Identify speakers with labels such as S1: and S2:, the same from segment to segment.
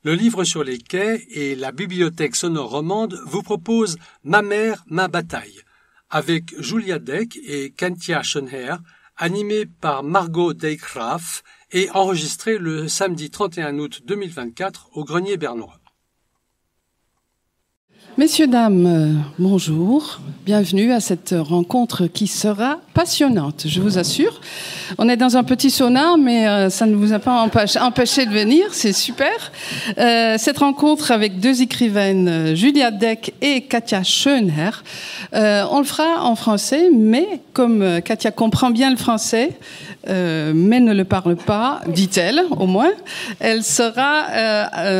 S1: Le livre sur les quais et la bibliothèque sonore romande vous proposent Ma mère, ma bataille, avec Julia Deck et Katja Schönherr, animé par Margot Dijkgraaf et enregistré le samedi 31 août 2024 au Grenier Bernois.
S2: Messieurs, dames, bonjour. Bienvenue à cette rencontre qui sera passionnante, je vous assure. On est dans un petit sauna, mais ça ne vous a pas empêché de venir, c'est super. Cette rencontre avec deux écrivaines, Julia Deck et Katja Schönherr, on le fera en français, mais comme Katja comprend bien le français, mais ne le parle pas, dit-elle au moins, elle sera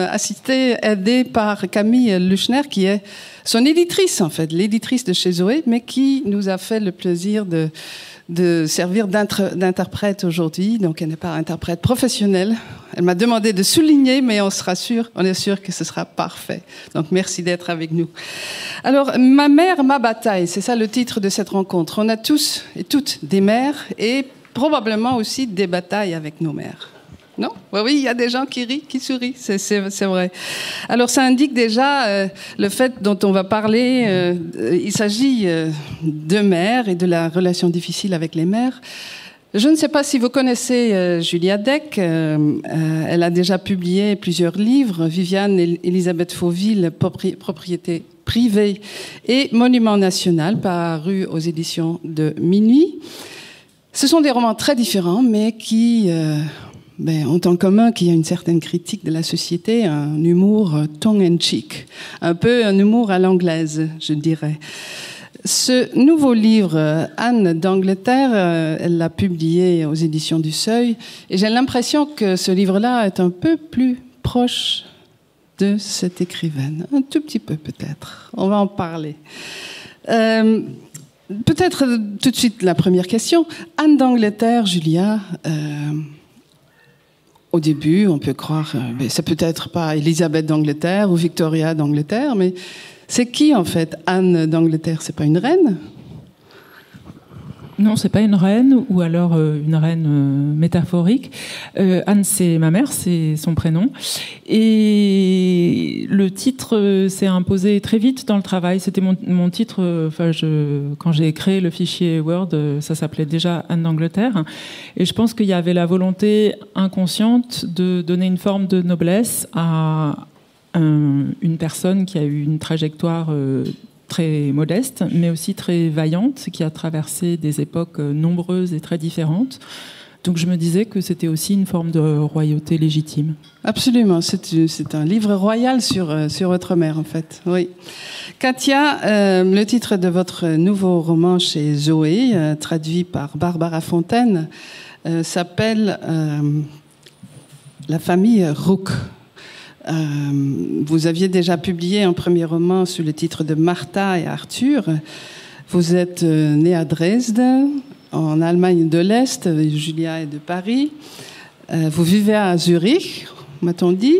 S2: assistée, aidée par Camille Luchner, qui est son éditrice en fait, l'éditrice de chez Zoé, mais qui nous a fait le plaisir de servir d'interprète aujourd'hui. Donc elle n'est pas interprète professionnelle. Elle m'a demandé de souligner, mais on est sûr que ce sera parfait. Donc merci d'être avec nous. Alors, Ma mère, ma bataille, c'est ça le titre de cette rencontre. On a tous et toutes des mères et probablement aussi des batailles avec nos mères. Non ? Oui, il y a des gens qui rient, qui sourient, c'est vrai. Alors ça indique déjà le fait dont on va parler. Il s'agit de mères et de la relation difficile avec les mères. Je ne sais pas si vous connaissez Julia Deck. Elle a déjà publié plusieurs livres. Viviane et Elisabeth Fauville, Propriété privée et Monument national, paru aux éditions de Minuit. Ce sont des romans très différents, mais qui ont en commun qu'il y a une certaine critique de la société, un humour tongue-in-cheek, un peu un humour à l'anglaise, je dirais. Ce nouveau livre, Anne d'Angleterre, elle l'a publié aux éditions du Seuil, et j'ai l'impression que ce livre-là est un peu plus proche de cette écrivaine, un tout petit peu peut-être. On va en parler. Peut-être tout de suite la première question. Anne d'Angleterre, Julia, au début, on peut croire, c'est peut-être pas Élisabeth d'Angleterre ou Victoria d'Angleterre, mais c'est qui en fait Anne d'Angleterre? C'est pas une reine?
S3: Non, c'est pas une reine, ou alors une reine métaphorique. Anne, c'est ma mère, c'est son prénom. Et le titre s'est imposé très vite dans le travail. C'était mon titre. Quand j'ai créé le fichier Word, ça s'appelait déjà Anne d'Angleterre. Et je pense qu'il y avait la volonté inconsciente de donner une forme de noblesse à une personne qui a eu une trajectoire très modeste, mais aussi très vaillante, qui a traversé des époques nombreuses et très différentes. Donc je me disais que c'était aussi une forme de royauté légitime.
S2: Absolument, c'est un livre royal sur votre mère, en fait. Oui. Katja, le titre de votre nouveau roman chez Zoé, traduit par Barbara Fontaine, s'appelle La famille Rook. Vous aviez déjà publié un premier roman sous le titre de Martha et Arthur. Vous êtes née à Dresde, en Allemagne de l'Est. Julia est de Paris. Vous vivez à Zurich, m'a-t-on dit.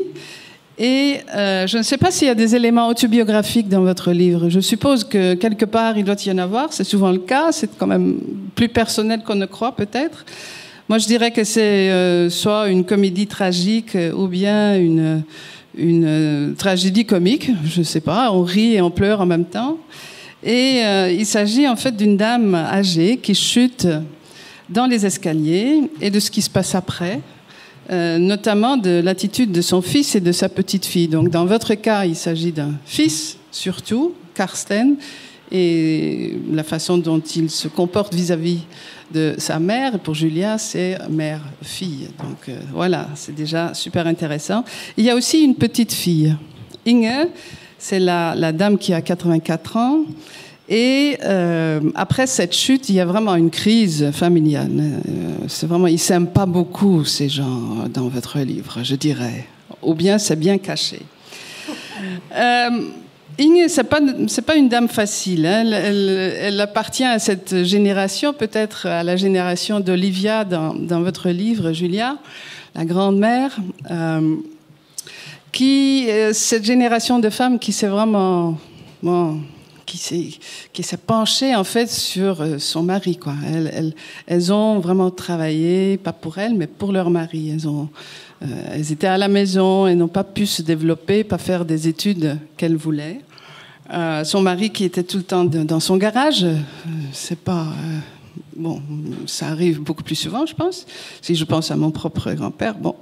S2: Et je ne sais pas s'il y a des éléments autobiographiques dans votre livre. Je suppose que quelque part, il doit y en avoir. C'est souvent le cas. C'est quand même plus personnel qu'on ne croit, peut-être. Moi, je dirais que c'est soit une comédie tragique ou bien une tragédie comique, je ne sais pas, on rit et on pleure en même temps. Et il s'agit en fait d'une dame âgée qui chute dans les escaliers et de ce qui se passe après, notamment de l'attitude de son fils et de sa petite-fille. Donc dans votre cas, il s'agit d'un fils, surtout, Karsten, et la façon dont il se comporte vis-à-vis de sa mère. Pour Julia, c'est mère-fille. Donc voilà, c'est déjà super intéressant. Il y a aussi une petite fille, Inge, c'est la dame qui a 84 ans. Et après cette chute, il y a vraiment une crise familiale. C'est vraiment, ils s'aiment pas beaucoup, ces gens, dans votre livre, je dirais. Ou bien c'est bien caché. Inge, c'est pas une dame facile. Hein. Elle appartient à cette génération, peut-être à la génération d'Olivia dans votre livre, Julia, la grand-mère, cette génération de femmes qui s'est vraiment, qui s'est penchée en fait sur son mari, quoi. Elles ont vraiment travaillé, pas pour elles, mais pour leur mari. Elles ont Elles étaient à la maison et n'ont pas pu se développer, pas faire des études qu'elles voulaient. Son mari qui était tout le temps dans son garage, c'est pas... bon, ça arrive beaucoup plus souvent, je pense, si je pense à mon propre grand-père. Bon.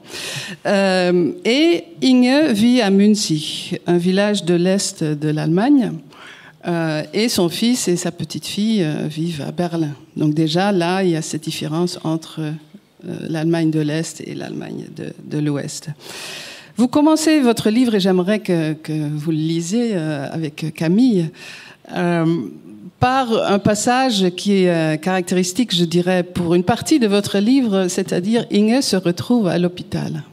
S2: Et Inge vit à Münzi, un village de l'Est de l'Allemagne, et son fils et sa petite-fille vivent à Berlin. Donc déjà, là, il y a cette différence entre l'Allemagne de l'Est et l'Allemagne de l'Ouest. Vous commencez votre livre, et j'aimerais que vous le lisiez avec Camille, par un passage qui est caractéristique, je dirais, pour une partie de votre livre, c'est-à-dire Inge se retrouve à l'hôpital.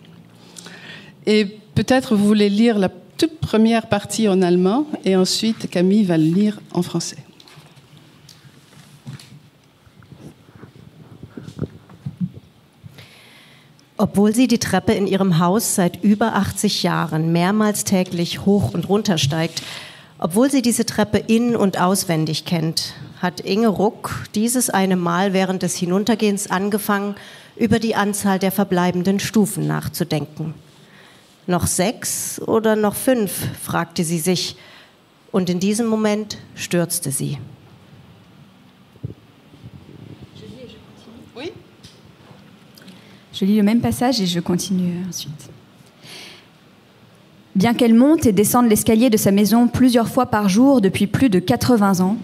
S2: Et peut-être vous voulez lire la toute première partie en allemand, et ensuite Camille va le lire en français.
S4: Obwohl sie die Treppe in ihrem Haus seit über 80 Jahren mehrmals täglich hoch und runter steigt, obwohl sie diese Treppe in- und auswendig kennt, hat Inge Ruck dieses eine Mal während des Hinuntergehens angefangen, über die Anzahl der verbleibenden Stufen nachzudenken. Noch 6 oder noch 5, fragte sie sich, und in diesem Moment stürzte sie.
S5: Je lis le même passage et je continue ensuite. Bien qu'elle monte et descende l'escalier de sa maison plusieurs fois par jour depuis plus de 80 ans,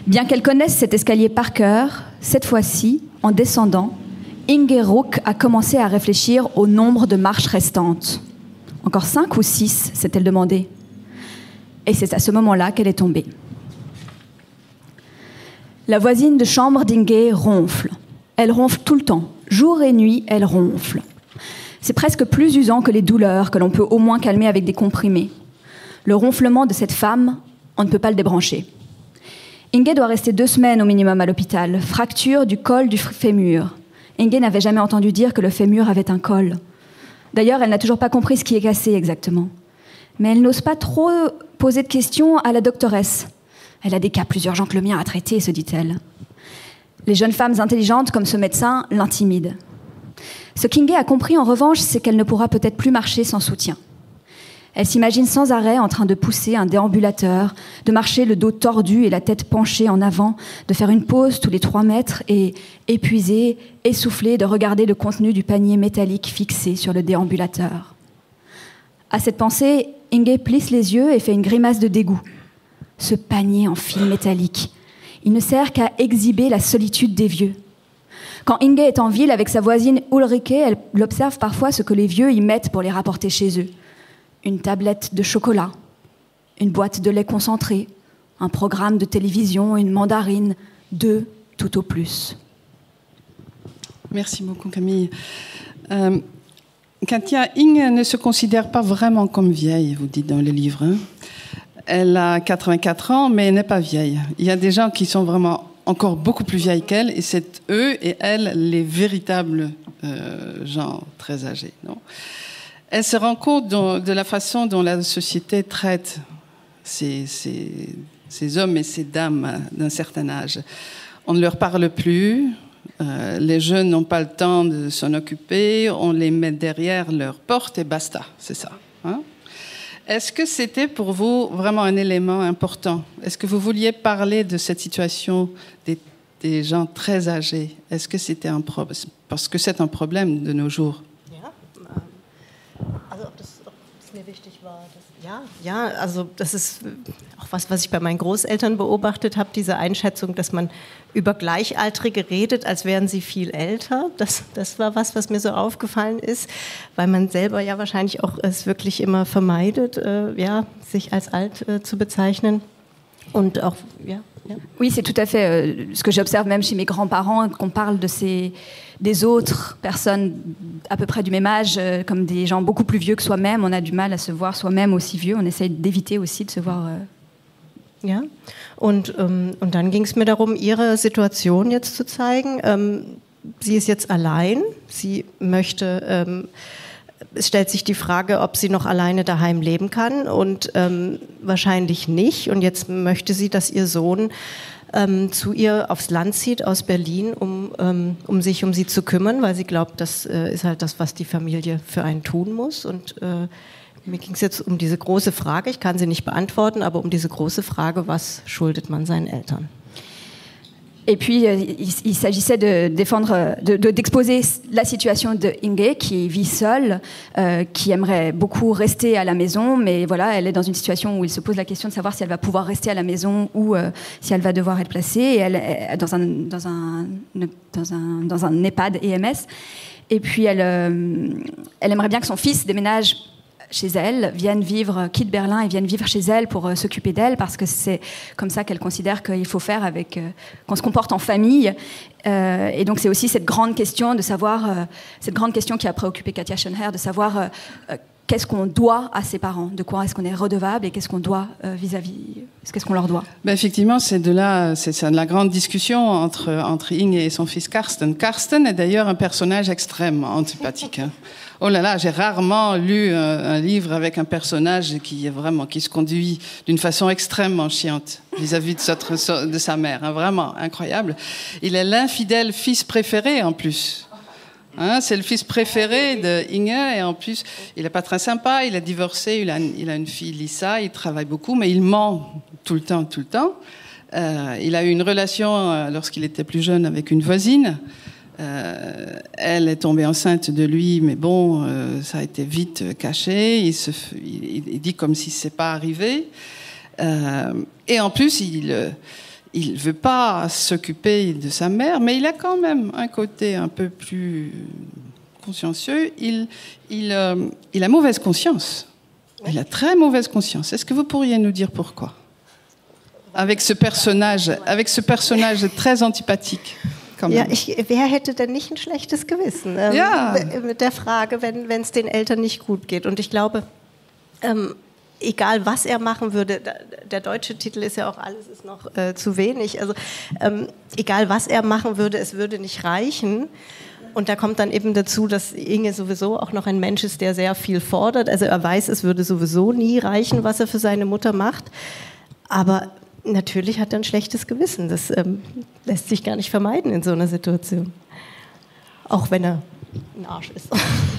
S5: bien qu'elle connaisse cet escalier par cœur, cette fois-ci, en descendant, Inge Ruck a commencé à réfléchir au nombre de marches restantes. Encore 5 ou 6, s'est-elle demandé. Et c'est à ce moment-là qu'elle est tombée. La voisine de chambre d'Inge ronfle. Elle ronfle tout le temps. Jour et nuit, elle ronfle. C'est presque plus usant que les douleurs que l'on peut au moins calmer avec des comprimés. Le ronflement de cette femme, on ne peut pas le débrancher. Inge doit rester 2 semaines au minimum à l'hôpital. Fracture du col du fémur. Inge n'avait jamais entendu dire que le fémur avait un col. D'ailleurs, elle n'a toujours pas compris ce qui est cassé exactement. Mais elle n'ose pas trop poser de questions à la doctoresse. Elle a des cas plus urgents que le mien à traiter, se dit-elle. Les jeunes femmes intelligentes comme ce médecin l'intimident. Ce qu'Inge a compris en revanche, c'est qu'elle ne pourra peut-être plus marcher sans soutien. Elle s'imagine sans arrêt en train de pousser un déambulateur, de marcher le dos tordu et la tête penchée en avant, de faire une pause tous les 3 mètres et, épuisée, essoufflée, de regarder le contenu du panier métallique fixé sur le déambulateur. À cette pensée, Inge plisse les yeux et fait une grimace de dégoût. Ce panier en fil métallique, il ne sert qu'à exhiber la solitude des vieux. Quand Inge est en ville avec sa voisine Ulrike, elle observe parfois ce que les vieux y mettent pour les rapporter chez eux. Une tablette de chocolat, une boîte de lait concentré, un programme de télévision, une mandarine, 2 tout au plus.
S2: Merci beaucoup Camille. Katia, Inge ne se considère pas vraiment comme vieille, vous dites dans le livre. Hein. Elle a 84 ans, mais elle n'est pas vieille. Il y a des gens qui sont vraiment encore beaucoup plus vieilles qu'elle, et c'est eux et elle les véritables gens très âgés. Non ? Elle se rend compte de la façon dont la société traite ces hommes et ces dames d'un certain âge. On ne leur parle plus, les jeunes n'ont pas le temps de s'en occuper, on les met derrière leur porte et basta, c'est ça. Hein ? Est-ce que c'était pour vous vraiment un élément important ? Est-ce que vous vouliez parler de cette situation des gens très âgés ? Est-ce que c'était un problème ? Parce que c'est un problème de nos jours.
S4: Ja, also das ist auch was ich bei meinen Großeltern beobachtet habe, diese Einschätzung, dass man über Gleichaltrige redet, als wären sie viel älter. Das war was mir so aufgefallen ist, weil man selber ja wahrscheinlich auch es wirklich immer vermeidet, sich als alt zu bezeichnen. Und auch,
S5: Oui, c'est tout à fait ce que j'observe même chez mes grands-parents, qu'on parle des autres personnes à peu près du même âge comme des gens beaucoup plus vieux que soi-même. On a du mal à se voir soi-même aussi vieux. On essaye d'éviter aussi de se voir...
S4: Ja, und dann ging es mir darum, ihre Situation jetzt zu zeigen. Sie ist jetzt allein. Sie möchte... Es stellt sich die Frage, ob sie noch alleine daheim leben kann und wahrscheinlich nicht. Und jetzt möchte sie, dass ihr Sohn zu ihr aufs Land zieht aus Berlin, um sich um sie zu kümmern, weil sie glaubt, das ist halt das, was die Familie für einen tun muss. Und mir ging es jetzt um diese große Frage, ich kann sie nicht beantworten, aber um diese große Frage, was schuldet man seinen Eltern?
S5: Et puis, il s'agissait de défendre, d'exposer la situation de Inge, qui vit seule, qui aimerait beaucoup rester à la maison, mais voilà, elle est dans une situation où il se pose la question de savoir si elle va pouvoir rester à la maison ou si elle va devoir être placée. Et elle est dans un EHPAD EMS. Et puis, elle aimerait bien que son fils déménage chez elle, quitte Berlin et viennent vivre chez elle pour s'occuper d'elle, parce que c'est comme ça qu'elle considère qu'il faut faire qu'on se comporte en famille. Et donc c'est aussi cette grande question de savoir, cette grande question qui a préoccupé Katja Schoenherr, de savoir qu'est-ce qu'on doit à ses parents, de quoi est-ce qu'on est redevable et qu'est-ce qu'on doit qu'est-ce qu'on leur doit.
S2: Ben effectivement, c'est de la grande discussion entre Inge et son fils Karsten. Karsten est d'ailleurs un personnage extrêmement antipathique. Oh là là, j'ai rarement lu un livre avec un personnage qui se conduit d'une façon extrêmement chiante vis-à-vis de sa mère, hein, vraiment incroyable. Il est l'infidèle fils préféré en plus. Hein, c'est le fils préféré de Inge et en plus, il n'est pas très sympa, il est divorcé, il a une fille Lisa, il travaille beaucoup, mais il ment tout le temps. Il a eu une relation lorsqu'il était plus jeune avec une voisine. Elle est tombée enceinte de lui, mais bon, ça a été vite caché. Il dit comme si c'est pas arrivé. Et en plus, il veut pas s'occuper de sa mère, mais il a quand même un côté un peu plus consciencieux. Il a mauvaise conscience. Il a très mauvaise conscience. Est-ce que vous pourriez nous dire pourquoi ? Avec ce personnage très antipathique.
S4: Ja, wer hätte denn nicht ein schlechtes Gewissen mit der Frage, wenn es den Eltern nicht gut geht? Und ich glaube, egal was er machen würde, der deutsche Titel ist ja auch alles ist noch zu wenig, also egal was er machen würde, es würde nicht reichen. Und da kommt dann eben dazu, dass Inge sowieso auch noch ein Mensch ist, der sehr viel fordert. Also er weiß, es würde sowieso nie reichen, was er für seine Mutter macht. Aber natürlich hat er ein schlechtes Gewissen. Das lässt sich gar nicht vermeiden in so einer Situation. Auch wenn er ein Arsch ist.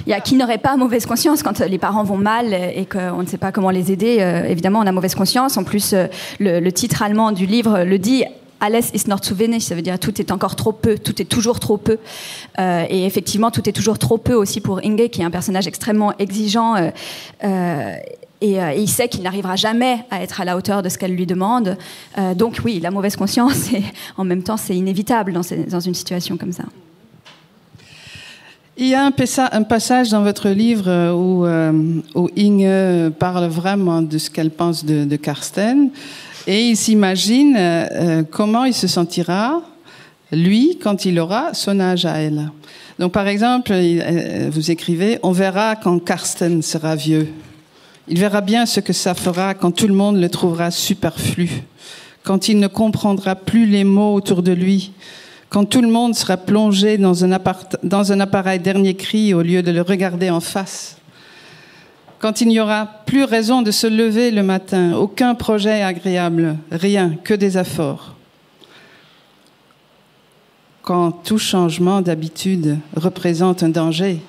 S5: Ja, qui n'aurait pas mauvaise conscience quand les parents vont mal et qu'on ne sait pas comment les aider. Évidemment, on a mauvaise conscience. En plus, le titre allemand du livre le dit. Alles ist noch zu wenig, ça veut dire tout est encore trop peu, tout est toujours trop peu. Et effectivement, tout est toujours trop peu aussi pour Inge, qui est un personnage extrêmement exigeant. Et il sait qu'il n'arrivera jamais à être à la hauteur de ce qu'elle lui demande. Donc oui, la mauvaise conscience, et en même temps, c'est inévitable dans une situation comme ça.
S2: Il y a un passage dans votre livre où Inge parle vraiment de ce qu'elle pense de Karsten. Et il s'imagine comment il se sentira, lui, quand il aura son âge à elle. Donc par exemple, vous écrivez « On verra quand Karsten sera vieux ». Il verra bien ce que ça fera quand tout le monde le trouvera superflu, quand il ne comprendra plus les mots autour de lui, quand tout le monde sera plongé dans un appareil dernier cri au lieu de le regarder en face, quand il n'y aura plus raison de se lever le matin, aucun projet agréable, rien, que des efforts. Quand tout changement d'habitude représente un danger.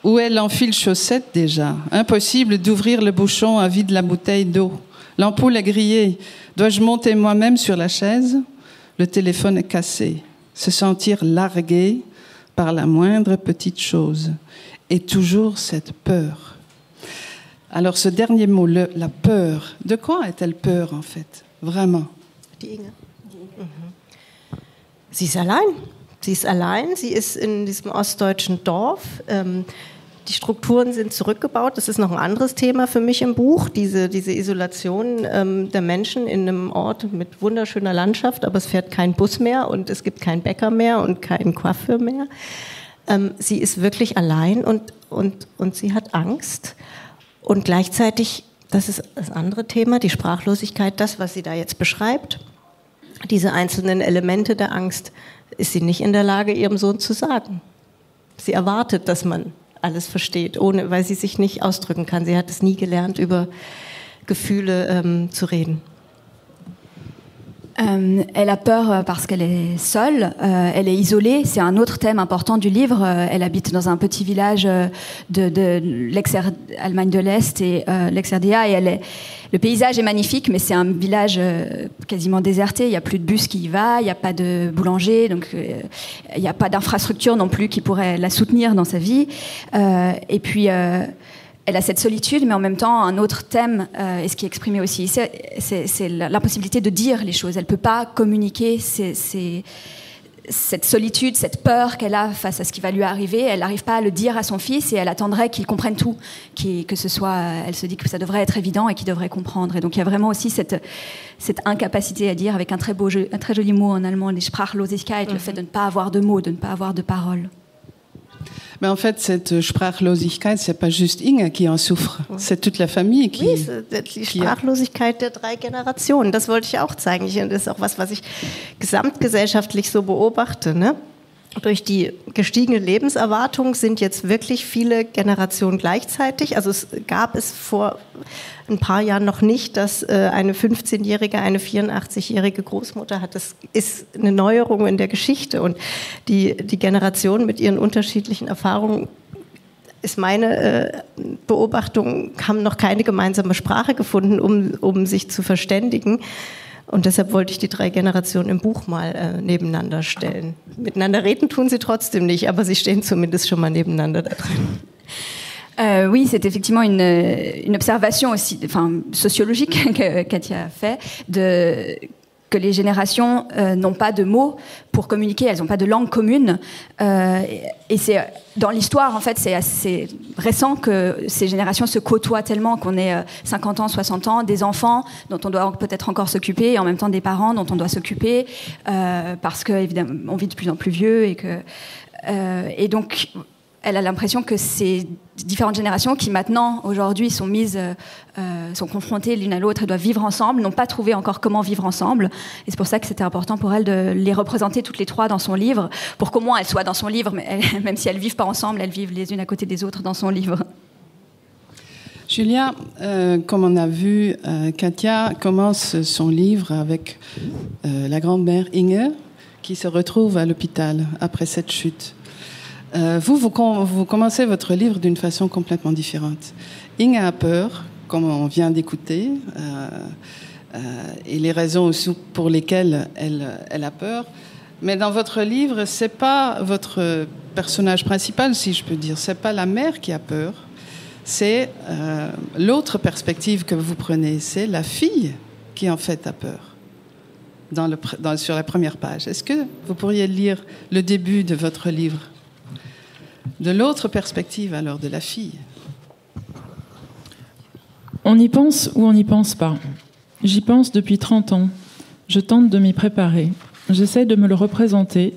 S2: Où est l'enfile-chaussette déjà ? Impossible d'ouvrir le bouchon à vide la bouteille d'eau. L'ampoule est grillée. Dois-je monter moi-même sur la chaise ? Le téléphone est cassé. Se sentir largué par la moindre petite chose. Et toujours cette peur. Alors ce dernier mot, la peur, de quoi est-elle peur en fait ? Vraiment.
S4: Die Inge. Sie ist allein. Sie ist allein, sie ist in diesem ostdeutschen Dorf. Die Strukturen sind zurückgebaut. Das ist noch ein anderes Thema für mich im Buch, diese Isolation der Menschen in einem Ort mit wunderschöner Landschaft, aber es fährt kein Bus mehr und es gibt keinen Bäcker mehr und keinen Coiffeur mehr. Sie ist wirklich allein und sie hat Angst. Und gleichzeitig, das ist das andere Thema, die Sprachlosigkeit, das, was sie da jetzt beschreibt, diese einzelnen Elemente der Angst, ist sie nicht in der Lage, ihrem Sohn zu sagen. Sie erwartet, dass man alles versteht, weil sie sich nicht ausdrücken kann. Sie hat es nie gelernt, über Gefühle zu reden.
S5: Elle a peur parce qu'elle est seule, elle est isolée. C'est un autre thème important du livre. Elle habite dans un petit village de l'ex-Allemagne de l'Est et l'ex-RDA. Et le paysage est magnifique, mais c'est un village quasiment déserté. Il n'y a plus de bus qui y va, il n'y a pas de boulanger, donc il n'y a pas d'infrastructure non plus qui pourrait la soutenir dans sa vie. Et puis... elle a cette solitude, mais en même temps, un autre thème, et ce qui est exprimé aussi, c'est l'impossibilité de dire les choses. Elle ne peut pas communiquer cette solitude, cette peur qu'elle a face à ce qui va lui arriver. Elle n'arrive pas à le dire à son fils et elle attendrait qu'il comprenne tout. Que ce soit, elle se dit que ça devrait être évident et qu'il devrait comprendre. Et donc il y a vraiment aussi cette incapacité à dire, avec un très joli mot en allemand, die Sprachlosigkeit, le fait de ne pas avoir de mots, de ne pas avoir de paroles.
S2: Mais en fait, cette Sprachlosigkeit, c'est pas juste Inge qui en souffre, c'est toute la famille qui...
S4: Oui, die Sprachlosigkeit der 3 Generationen, das wollte ich auch zeigen. Das ist auch was ich gesamtgesellschaftlich so beobachte, ne? Durch die gestiegene Lebenserwartung sind jetzt wirklich viele Generationen gleichzeitig. Also es gab es vor ein paar Jahren noch nicht, dass eine 15-jährige, eine 84-jährige Großmutter hat. Das ist eine Neuerung in der Geschichte. Und die Generationen mit ihren unterschiedlichen Erfahrungen, ist meine Beobachtung, haben noch keine gemeinsame Sprache gefunden, um sich zu verständigen. Und deshalb wollte ich die 3 Generationen im Buch mal nebeneinander stellen. Miteinander reden tun sie trotzdem nicht, aber sie stehen zumindest schon mal nebeneinander da drin.
S5: Oui, c'est effectivement une observation aussi, sociologique que Katia a fait, que les générations n'ont pas de mots pour communiquer, elles n'ont pas de langue commune. Et c'est dans l'histoire, en fait, c'est assez récent que ces générations se côtoient tellement qu'on ait 50 ans, 60 ans, des enfants dont on doit peut-être encore s'occuper, et en même temps des parents dont on doit s'occuper, parce qu'évidemment, on vit de plus en plus vieux. Et donc, elle a l'impression que ces différentes générations qui maintenant, aujourd'hui, sont confrontées l'une à l'autre et doivent vivre ensemble, n'ont pas trouvé encore comment vivre ensemble. Et c'est pour ça que c'était important pour elle de les représenter toutes les 3 dans son livre, pour qu'au moins elles soient dans son livre, mais même si elles ne vivent pas ensemble, elles vivent les unes à côté des autres dans son livre.
S2: Julia, comme on a vu, Katia commence son livre avec la grand-mère Inge, qui se retrouve à l'hôpital après cette chute. Vous commencez votre livre d'une façon complètement différente. Inge a peur, comme on vient d'écouter, et les raisons aussi pour lesquelles elle a peur. Mais dans votre livre, c'est pas votre personnage principal, si je peux dire. C'est pas la mère qui a peur. C'est l'autre perspective que vous prenez. C'est la fille qui en fait a peur. Sur la première page. Est-ce que vous pourriez lire le début de votre livre? De l'autre perspective, alors, de la fille.
S3: On y pense ou on n'y pense pas. J'y pense depuis 30 ans. Je tente de m'y préparer. J'essaie de me le représenter,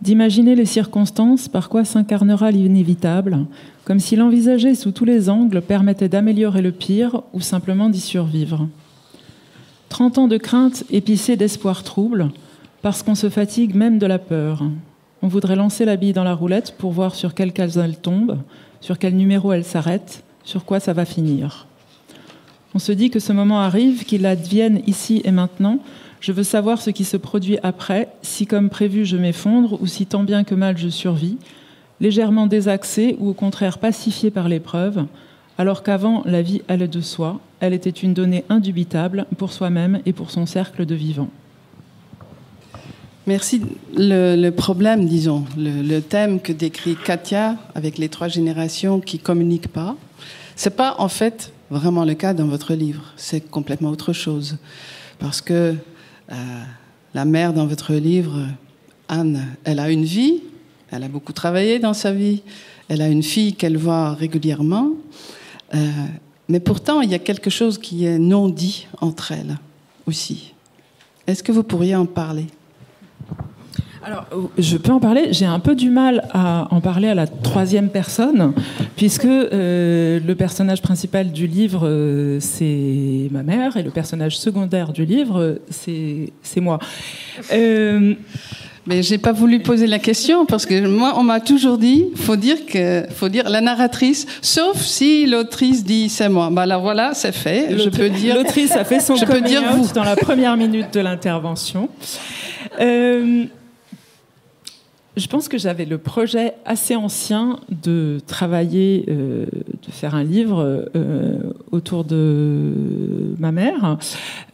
S3: d'imaginer les circonstances par quoi s'incarnera l'inévitable, comme si l'envisager sous tous les angles permettait d'améliorer le pire ou simplement d'y survivre. 30 ans de crainte épicée d'espoir trouble, parce qu'on se fatigue même de la peur. On voudrait lancer la bille dans la roulette pour voir sur quelle case elle tombe, sur quel numéro elle s'arrête, sur quoi ça va finir. On se dit que ce moment arrive, qu'il advienne ici et maintenant. Je veux savoir ce qui se produit après, si comme prévu je m'effondre ou si tant bien que mal je survis, légèrement désaxé ou au contraire pacifié par l'épreuve, alors qu'avant la vie allait de soi, elle était une donnée indubitable pour soi-même et pour son cercle de vivants.
S2: Merci. Le problème, disons, le thème que décrit Katia avec les 3 générations qui ne communiquent pas, ce n'est pas en fait vraiment le cas dans votre livre. C'est complètement autre chose. Parce que la mère dans votre livre, Anne, elle a une vie, elle a beaucoup travaillé dans sa vie, elle a une fille qu'elle voit régulièrement, mais pourtant il y a quelque chose qui est non dit entre elles aussi. Est-ce que vous pourriez en parler ?
S3: Alors, je peux en parler. J'ai un peu du mal à en parler à la 3e personne, puisque le personnage principal du livre, c'est ma mère, et le personnage secondaire du livre, c'est moi.
S2: Mais j'ai pas voulu poser la question parce que moi, on m'a toujours dit, faut dire la narratrice, sauf si l'autrice dit c'est moi. Bah alors voilà, c'est fait. Je peux dire.
S3: L'autrice a fait son coming out dans la première minute de l'intervention. Je pense que j'avais le projet assez ancien de travailler, de faire un livre autour de ma mère,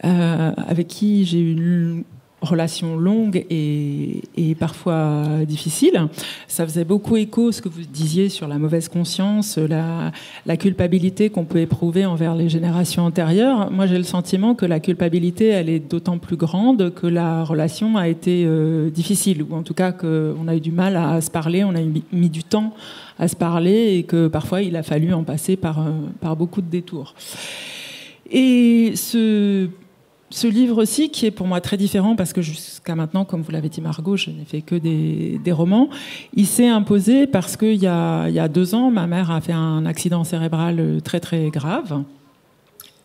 S3: avec qui j'ai eu une relation longue et parfois difficile. Ça faisait beaucoup écho ce que vous disiez sur la mauvaise conscience, la culpabilité qu'on peut éprouver envers les générations antérieures. Moi, j'ai le sentiment que la culpabilité, elle est d'autant plus grande que la relation a été difficile, ou en tout cas qu'on a eu du mal à se parler, on a mis du temps à se parler et que parfois il a fallu en passer par beaucoup de détours. Et ce livre-ci, qui est pour moi très différent, parce que jusqu'à maintenant, comme vous l'avez dit Margot, je n'ai fait que des romans, il s'est imposé parce qu'il y a 2 ans, ma mère a fait un accident cérébral très très grave.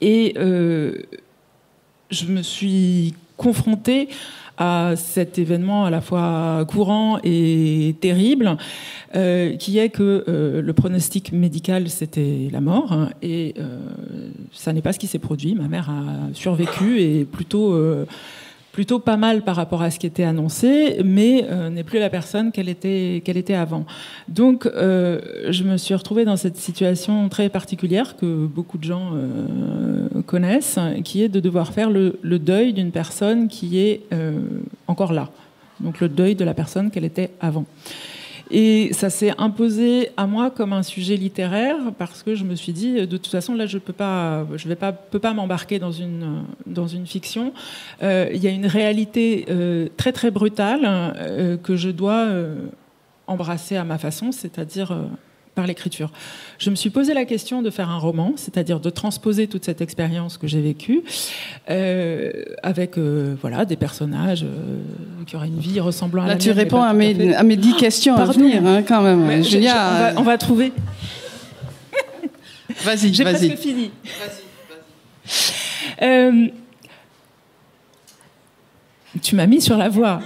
S3: Et je me suis confrontée à cet événement à la fois courant et terrible, qui est que le pronostic médical, c'était la mort, hein, et ça n'est pas ce qui s'est produit. Ma mère a survécu et plutôt pas mal par rapport à ce qui était annoncé, mais n'est plus la personne qu'elle était avant. Donc, je me suis retrouvée dans cette situation très particulière que beaucoup de gens connaissent, qui est de devoir faire le deuil d'une personne qui est encore là. Donc, le deuil de la personne qu'elle était avant. Et ça s'est imposé à moi comme un sujet littéraire parce que je me suis dit, de toute façon, là, je peux pas m'embarquer dans une fiction. Il y a une réalité très très brutale que je dois embrasser à ma façon, c'est-à-dire par l'écriture. Je me suis posé la question de faire un roman, c'est-à-dire de transposer toute cette expérience que j'ai vécue avec des personnages qui auraient une vie ressemblant à la mienne.
S2: Là, tu réponds à mes 10 questions à venir, hein, quand même. Julia,
S3: on va trouver.
S2: Vas-y.
S3: J'ai presque fini.
S2: Vas-y.
S3: Tu m'as mis sur la voie.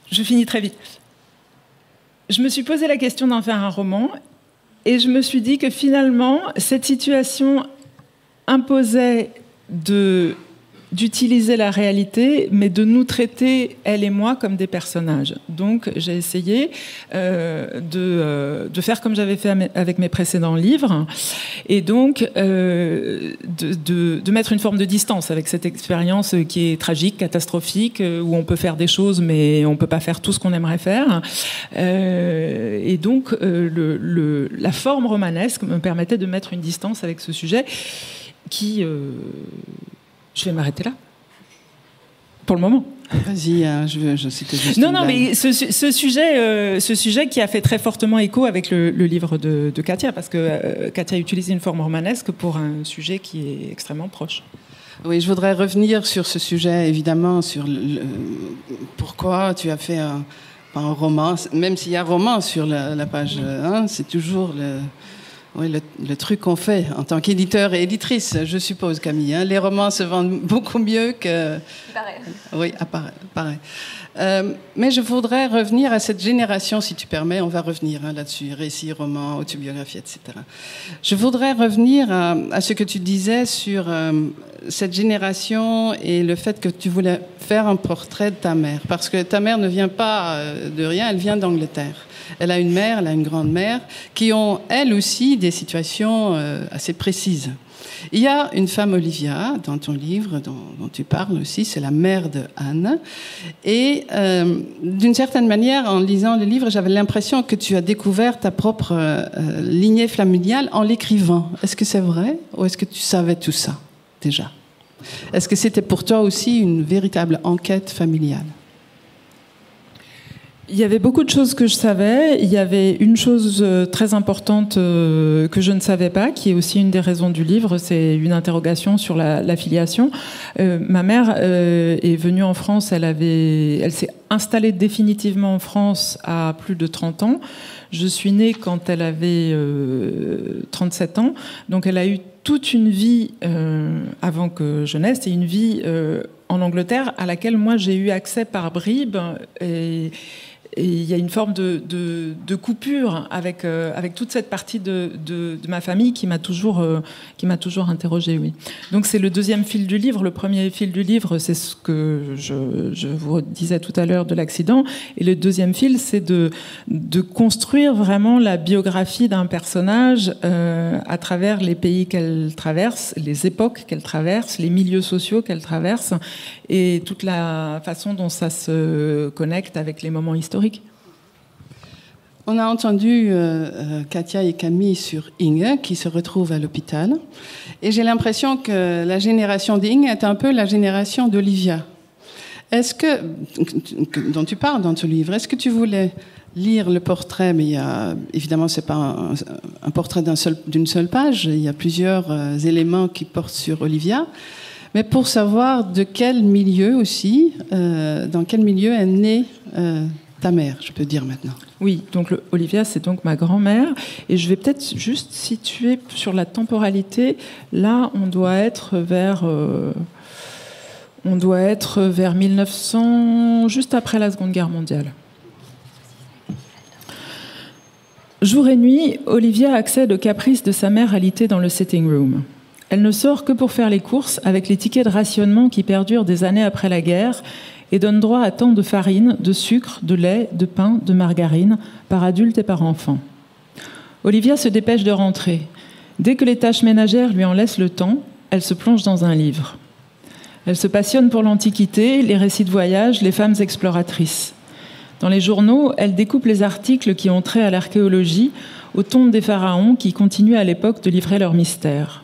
S3: Je finis très vite. Je me suis posé la question d'en faire un roman et je me suis dit que finalement, cette situation imposait d'utiliser la réalité, mais de nous traiter, elle et moi, comme des personnages. Donc, j'ai essayé de faire comme j'avais fait avec mes précédents livres, et donc de mettre une forme de distance avec cette expérience qui est tragique, catastrophique, où on peut faire des choses, mais on peut pas faire tout ce qu'on aimerait faire. Et donc, la forme romanesque me permettait de mettre une distance avec ce sujet qui... Je vais m'arrêter là, pour le moment.
S2: Vas-y, c'était juste.
S3: Non, mais ce sujet qui a fait très fortement écho avec le livre de Katia, parce que Katia a utilisé une forme romanesque pour un sujet qui est extrêmement proche.
S2: Oui, je voudrais revenir sur ce sujet, évidemment, sur pourquoi tu as fait un roman, même s'il y a un roman sur la page 1, c'est toujours le truc qu'on fait en tant qu'éditeur et éditrice, je suppose, Camille. Hein. Les romans se vendent beaucoup mieux que...
S5: Pareil.
S2: Oui, pareil. Mais je voudrais revenir à cette génération, si tu permets. On va revenir là-dessus, récits, romans, autobiographie, etc. Je voudrais revenir à ce que tu disais sur cette génération et le fait que tu voulais faire un portrait de ta mère. Parce que ta mère ne vient pas de rien, elle vient d'Angleterre. Elle a une mère, elle a une grand-mère, qui ont, elles aussi, des situations assez précises. Il y a une femme, Olivia, dans ton livre, dont tu parles aussi, c'est la mère de Anne. Et d'une certaine manière, en lisant le livre, j'avais l'impression que tu as découvert ta propre lignée familiale en l'écrivant. Est-ce que c'est vrai ou est-ce que tu savais tout ça, déjà ? Est-ce que c'était pour toi aussi une véritable enquête familiale ?
S3: Il y avait beaucoup de choses que je savais. Il y avait une chose très importante que je ne savais pas, qui est aussi une des raisons du livre, c'est une interrogation sur la filiation. Ma mère est venue en France, elle s'est installée définitivement en France à plus de 30 ans. Je suis née quand elle avait 37 ans, donc elle a eu toute une vie avant que je naisse, et une vie en Angleterre à laquelle moi j'ai eu accès par bribes, et il y a une forme de coupure avec toute cette partie de ma famille qui m'a toujours interrogée, oui. Donc c'est le deuxième fil du livre. Le premier fil du livre, c'est ce que je vous disais tout à l'heure de l'accident, et le deuxième fil, c'est de construire vraiment la biographie d'un personnage à travers les pays qu'elle traverse, les époques qu'elle traverse, les milieux sociaux qu'elle traverse, et toute la façon dont ça se connecte avec les moments historiques.
S2: On a entendu Katia et Camille sur Inge, qui se retrouve à l'hôpital. Et j'ai l'impression que la génération d'Inge est un peu la génération d'Olivia. Dont tu parles dans ton livre, est-ce que tu voulais lire le portrait? Mais évidemment, ce n'est pas un portrait d'une seule page. Il y a plusieurs éléments qui portent sur Olivia. Mais pour savoir de quel milieu aussi, dans quel milieu est née ta mère, je peux dire maintenant.
S3: Oui, donc Olivia, c'est donc ma grand-mère. Et je vais peut-être juste situer sur la temporalité. Là, on doit être vers 1900, juste après la Seconde Guerre mondiale. Jour et nuit, Olivia accède aux caprices de sa mère alitée dans le sitting room. Elle ne sort que pour faire les courses avec les tickets de rationnement qui perdurent des années après la guerre et donnent droit à tant de farine, de sucre, de lait, de pain, de margarine, par adulte et par enfant. Olivia se dépêche de rentrer. Dès que les tâches ménagères lui en laissent le temps, elle se plonge dans un livre. Elle se passionne pour l'Antiquité, les récits de voyage, les femmes exploratrices. Dans les journaux, elle découpe les articles qui ont trait à l'archéologie, aux tombes des pharaons qui continuent à l'époque de livrer leurs mystères.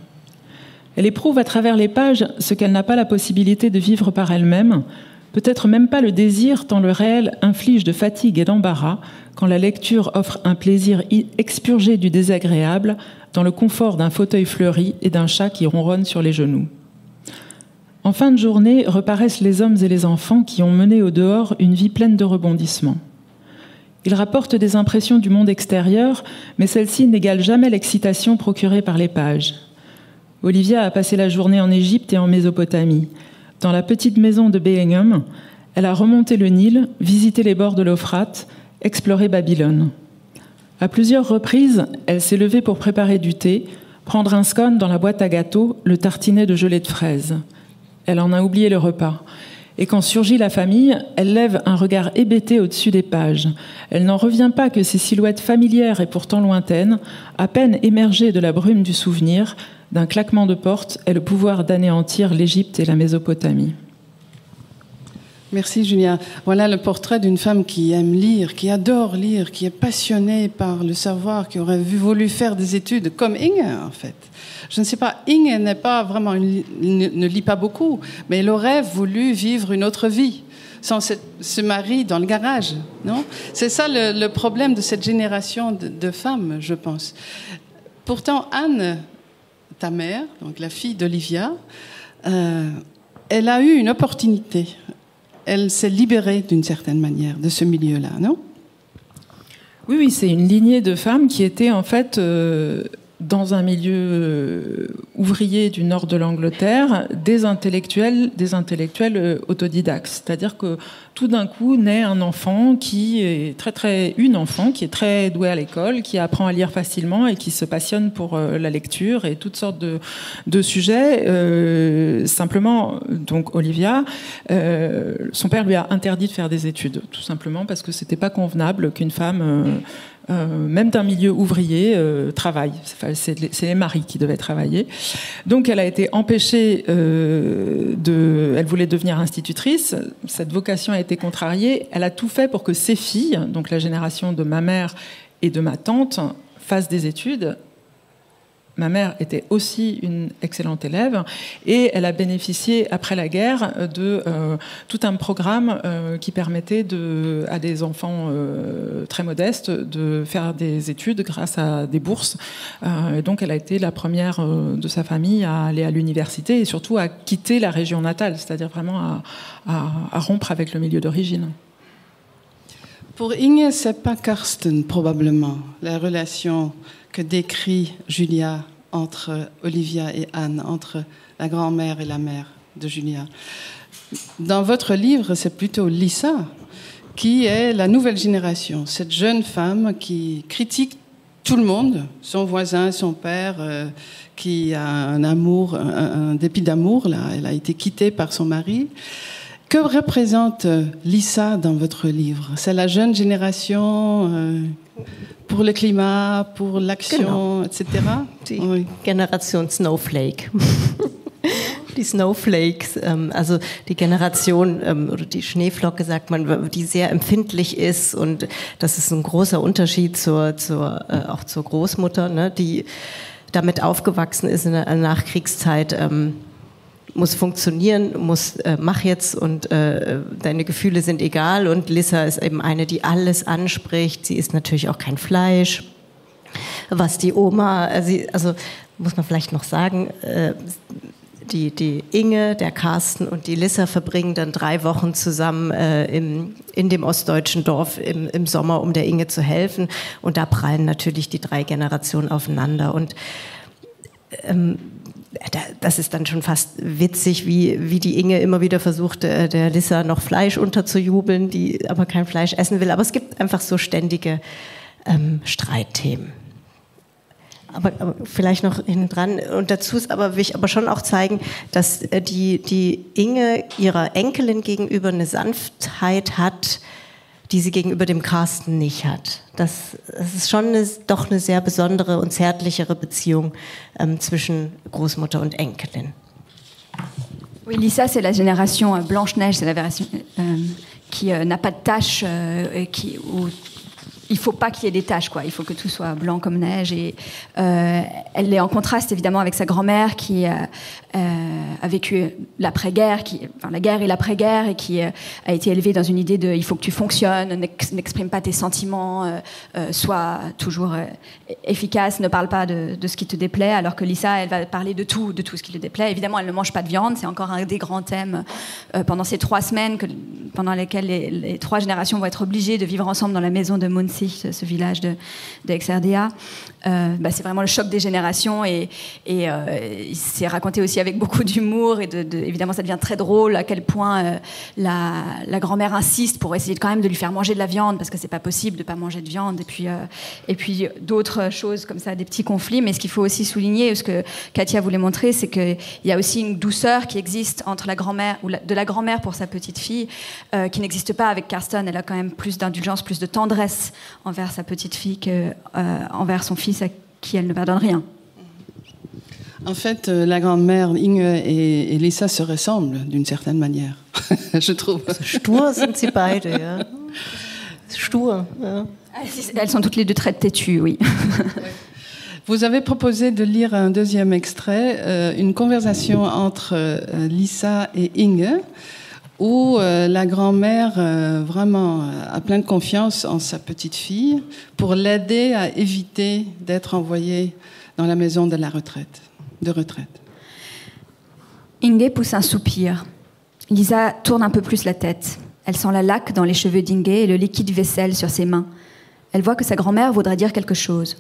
S3: Elle éprouve à travers les pages ce qu'elle n'a pas la possibilité de vivre par elle-même, peut-être même pas le désir tant le réel inflige de fatigue et d'embarras quand la lecture offre un plaisir expurgé du désagréable dans le confort d'un fauteuil fleuri et d'un chat qui ronronne sur les genoux. En fin de journée, reparaissent les hommes et les enfants qui ont mené au dehors une vie pleine de rebondissements. Ils rapportent des impressions du monde extérieur, mais celles-ci n'égalent jamais l'excitation procurée par les pages. Olivia a passé la journée en Égypte et en Mésopotamie. Dans la petite maison de Bellingham, elle a remonté le Nil, visité les bords de l'Euphrate, exploré Babylone. À plusieurs reprises, elle s'est levée pour préparer du thé, prendre un scone dans la boîte à gâteaux, le tartiner de gelée de fraises. Elle en a oublié le repas. Et quand surgit la famille, elle lève un regard hébété au-dessus des pages. Elle n'en revient pas que ces silhouettes familières et pourtant lointaines, à peine émergées de la brume du souvenir, d'un claquement de porte, aient le pouvoir d'anéantir l'Égypte et la Mésopotamie.
S2: Merci Julia. Voilà le portrait d'une femme qui aime lire, qui adore lire, qui est passionnée par le savoir, qui aurait voulu faire des études comme Inge en fait. Je ne sais pas, Inge n'est pas vraiment ne lit pas beaucoup, mais elle aurait voulu vivre une autre vie sans ce mari dans le garage, non? C'est ça le problème de cette génération de femmes, je pense. Pourtant, Anne, ta mère, donc la fille d'Olivia, elle a eu une opportunité. Elle s'est libérée d'une certaine manière de ce milieu-là, non?
S3: Oui, c'est une lignée de femmes qui étaient en fait dans un milieu ouvrier du nord de l'Angleterre, des intellectuels autodidactes. C'est-à-dire que tout d'un coup naît un enfant qui est une enfant qui est très douée à l'école, qui apprend à lire facilement et qui se passionne pour la lecture et toutes sortes de sujets. Simplement, donc Olivia, son père lui a interdit de faire des études, tout simplement parce que c'était pas convenable qu'une femme même d'un milieu ouvrier, travaille. C'est les maris qui devaient travailler. Donc elle a été empêchée elle voulait devenir institutrice. Cette vocation a été contrariée. Elle a tout fait pour que ses filles, donc la génération de ma mère et de ma tante, fassent des études. Ma mère était aussi une excellente élève et elle a bénéficié, après la guerre, de tout un programme qui permettait à des enfants très modestes de faire des études grâce à des bourses. Et donc elle a été la première de sa famille à aller à l'université et surtout à quitter la région natale, c'est-à-dire vraiment à rompre avec le milieu d'origine.
S2: Pour Inge, c'est pas Karsten, probablement, la relation que décrit Julia entre Olivia et Anne, entre la grand-mère et la mère de Julia. Dans votre livre, c'est plutôt Lisa qui est la nouvelle génération, cette jeune femme qui critique tout le monde, son voisin, son père, qui a un dépit d'amour, là, elle a été quittée par son mari. Que représente Lisa dans votre livre? C'est la jeune génération pour le climat, pour l'action, etc.
S4: Die Generation Snowflake. Die Snowflakes, also die Generation oder die Schneeflocke, sagt man, die sehr empfindlich ist, und das ist ein großer Unterschied auch zur Großmutter, ne, die damit aufgewachsen ist in der Nachkriegszeit, muss funktionieren, mach jetzt und deine Gefühle sind egal, und Lisa ist eben eine, die alles anspricht. Sie isst natürlich auch kein Fleisch, was die Oma, also muss man vielleicht noch sagen, die Inge, der Carsten und die Lisa verbringen dann 3 Wochen zusammen in dem ostdeutschen Dorf im Sommer, um der Inge zu helfen. Und da prallen natürlich die 3 Generationen aufeinander. Und das ist dann schon fast witzig, wie die Inge immer wieder versucht, der Lisa noch Fleisch unterzujubeln, die aber kein Fleisch essen will. Aber es gibt einfach so ständige Streitthemen. Aber vielleicht noch hinten dran. Und dazu will ich aber schon auch zeigen, dass die Inge ihrer Enkelin gegenüber eine Sanftheit hat, die sie gegenüber dem Carsten nicht hat. Das ist schon doch eine sehr besondere und zärtlichere Beziehung zwischen Großmutter und Enkelin.
S5: Oui, Lisa, c'est la génération Blanche-Neige, c'est la version qui n'a pas de taches, où il ne faut pas qu'il y ait des taches, quoi. Il faut que tout soit blanc comme neige. Et elle est en contraste, évidemment, avec sa grand-mère qui a vécu l'après-guerre, la guerre et l'après-guerre, et qui a été élevée dans une idée de il faut que tu fonctionnes, n'exprime pas tes sentiments, sois toujours efficace, ne parle pas de ce qui te déplaît, alors que Lisa, elle va parler de tout ce qui lui déplaît. Évidemment, elle ne mange pas de viande, c'est encore un des grands thèmes pendant ces 3 semaines pendant lesquelles les 3 générations vont être obligées de vivre ensemble dans la maison de Munzig, ce village de XRDA. C'est vraiment le choc des générations, et c'est raconté aussi avec beaucoup d'humour, et évidemment ça devient très drôle à quel point la grand-mère insiste pour essayer quand même de lui faire manger de la viande, parce que c'est pas possible de pas manger de viande, et puis d'autres choses comme ça, des petits conflits. Mais ce qu'il faut aussi souligner, ce que Katia voulait montrer, c'est qu'il y a aussi une douceur qui existe entre la grand-mère, ou de la grand-mère pour sa petite fille, qui n'existe pas avec Karsten. Elle a quand même plus d'indulgence, plus de tendresse envers sa petite fille qu'envers son fils, à qui elle ne pardonne rien.
S2: En fait, la grand-mère Inge et Lisa se ressemblent d'une certaine manière, je trouve.
S4: Stur sind sie beide, ja. Stur, ja.
S5: Elles sont toutes les 2 très têtues, oui.
S2: Vous avez proposé de lire un 2e extrait, une conversation entre Lisa et Inge, où la grand-mère vraiment a plein de confiance en sa petite fille pour l'aider à éviter d'être envoyée dans la maison de retraite.
S5: Inge pousse un soupir. Lisa tourne un peu plus la tête. Elle sent la laque dans les cheveux d'Inge et le liquide vaisselle sur ses mains. Elle voit que sa grand-mère voudrait dire quelque chose.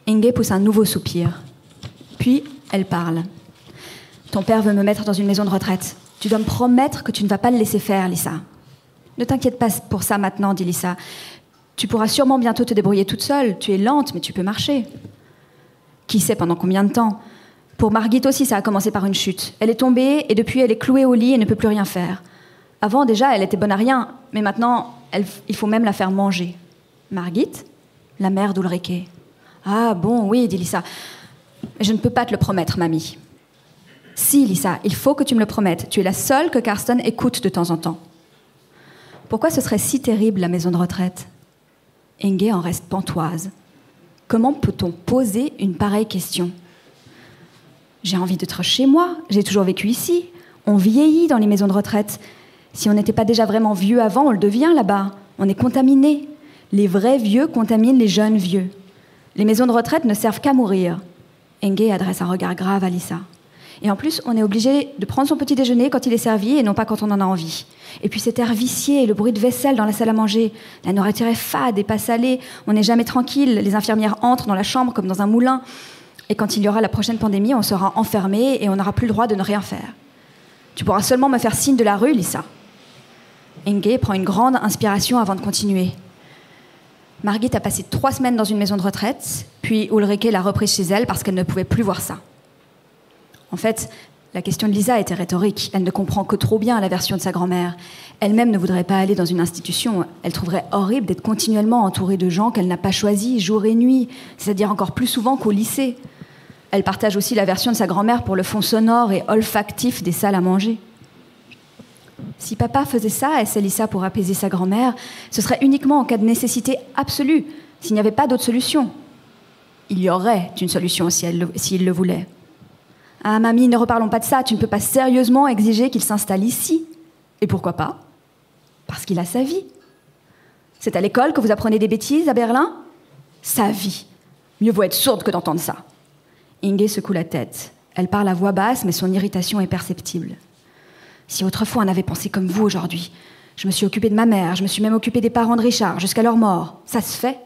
S5: Inge pousse un nouveau soupir. Puis, elle parle. « Ton père veut me mettre dans une maison de retraite. Tu dois me promettre que tu ne vas pas le laisser faire, Lisa. » « Ne t'inquiète pas pour ça maintenant, dit Lisa. Tu pourras sûrement bientôt te débrouiller toute seule. Tu es lente, mais tu peux marcher. » Qui sait pendant combien de temps? Pour Margit aussi, ça a commencé par une chute. Elle est tombée et depuis, elle est clouée au lit et ne peut plus rien faire. Avant, déjà, elle était bonne à rien, mais maintenant, il faut même la faire manger. Margit, la mère d'Ulrike. Ah bon, oui, dit Lisa. Je ne peux pas te le promettre, mamie. Si, Lisa, il faut que tu me le promettes. Tu es la seule que Karsten écoute de temps en temps. Pourquoi ce serait si terrible, la maison de retraite? Inge en reste pantoise. Comment peut-on poser une pareille question? J'ai envie d'être chez moi, j'ai toujours vécu ici. On vieillit dans les maisons de retraite. Si on n'était pas déjà vraiment vieux avant, on le devient là-bas. On est contaminé. Les vrais vieux contaminent les jeunes vieux. Les maisons de retraite ne servent qu'à mourir. Inge adresse un regard grave à Lisa. Et en plus, on est obligé de prendre son petit déjeuner quand il est servi et non pas quand on en a envie. Et puis cet air vicié, le bruit de vaisselle dans la salle à manger, la nourriture est fade et pas salée, on n'est jamais tranquille, les infirmières entrent dans la chambre comme dans un moulin. Et quand il y aura la prochaine pandémie, on sera enfermé et on n'aura plus le droit de ne rien faire. Tu pourras seulement me faire signe de la rue, Lisa. Inge prend une grande inspiration avant de continuer. Margit a passé 3 semaines dans une maison de retraite, puis Ulrike l'a reprise chez elle parce qu'elle ne pouvait plus voir ça. En fait, la question de Lisa était rhétorique. Elle ne comprend que trop bien la version de sa grand-mère. Elle-même ne voudrait pas aller dans une institution. Elle trouverait horrible d'être continuellement entourée de gens qu'elle n'a pas choisis, jour et nuit, c'est-à-dire encore plus souvent qu'au lycée. Elle partage aussi la version de sa grand-mère pour le fond sonore et olfactif des salles à manger. Si papa faisait ça, essaie Lisa pour apaiser sa grand-mère, ce serait uniquement en cas de nécessité absolue, s'il n'y avait pas d'autre solution. Il y aurait une solution s'il le voulait. Ah, mamie, ne reparlons pas de ça, tu ne peux pas sérieusement exiger qu'il s'installe ici. Et pourquoi pas? Parce qu'il a sa vie. C'est à l'école que vous apprenez des bêtises à Berlin? Sa vie. Mieux vaut être sourde que d'entendre ça. Inge secoue la tête. Elle parle à voix basse, mais son irritation est perceptible. Si autrefois on avait pensé comme vous aujourd'hui, je me suis occupée de ma mère, je me suis même occupée des parents de Richard, jusqu'à leur mort. Ça se fait?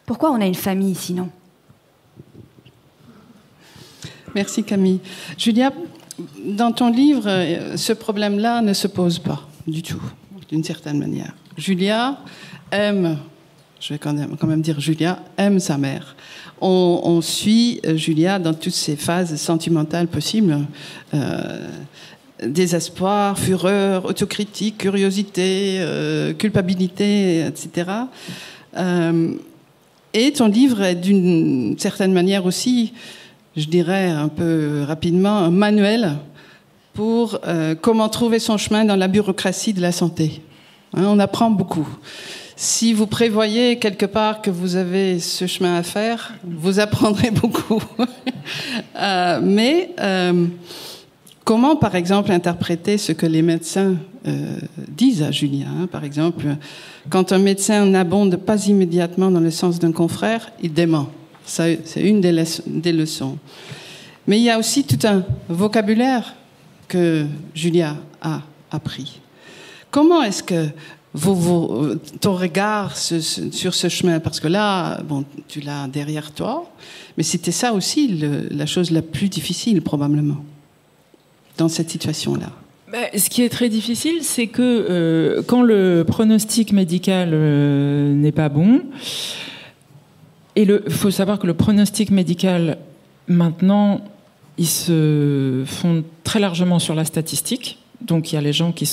S5: Pourquoi on a une famille sinon?
S2: Merci Camille. Julia, dans ton livre, ce problème-là ne se pose pas du tout, d'une certaine manière. Julia aime, je vais quand même dire Julia, aime sa mère. On suit Julia dans toutes ses phases sentimentales possibles. Désespoir, fureur, autocritique, curiosité, culpabilité, etc. Et ton livre est d'une certaine manière aussi, je dirais un peu rapidement, un manuel pour comment trouver son chemin dans la bureaucratie de la santé. On apprend beaucoup. Si vous prévoyez quelque part que vous avez ce chemin à faire, vous apprendrez beaucoup. Mais comment, par exemple, interpréter ce que les médecins disent à Julia, par exemple, quand un médecin n'abonde pas immédiatement dans le sens d'un confrère, il dément. Ça, c'est une des leçons. Mais il y a aussi tout un vocabulaire que Julia a appris. Comment est-ce que ton regard sur ce chemin, parce que là, bon, tu l'as derrière toi, mais c'était ça aussi la chose la plus difficile probablement dans cette situation-là.
S3: Ce qui est très difficile, c'est que quand le pronostic médical n'est pas bon, et faut savoir que le pronostic médical, maintenant, il se fonde très largement sur la statistique. Donc il y a les gens qui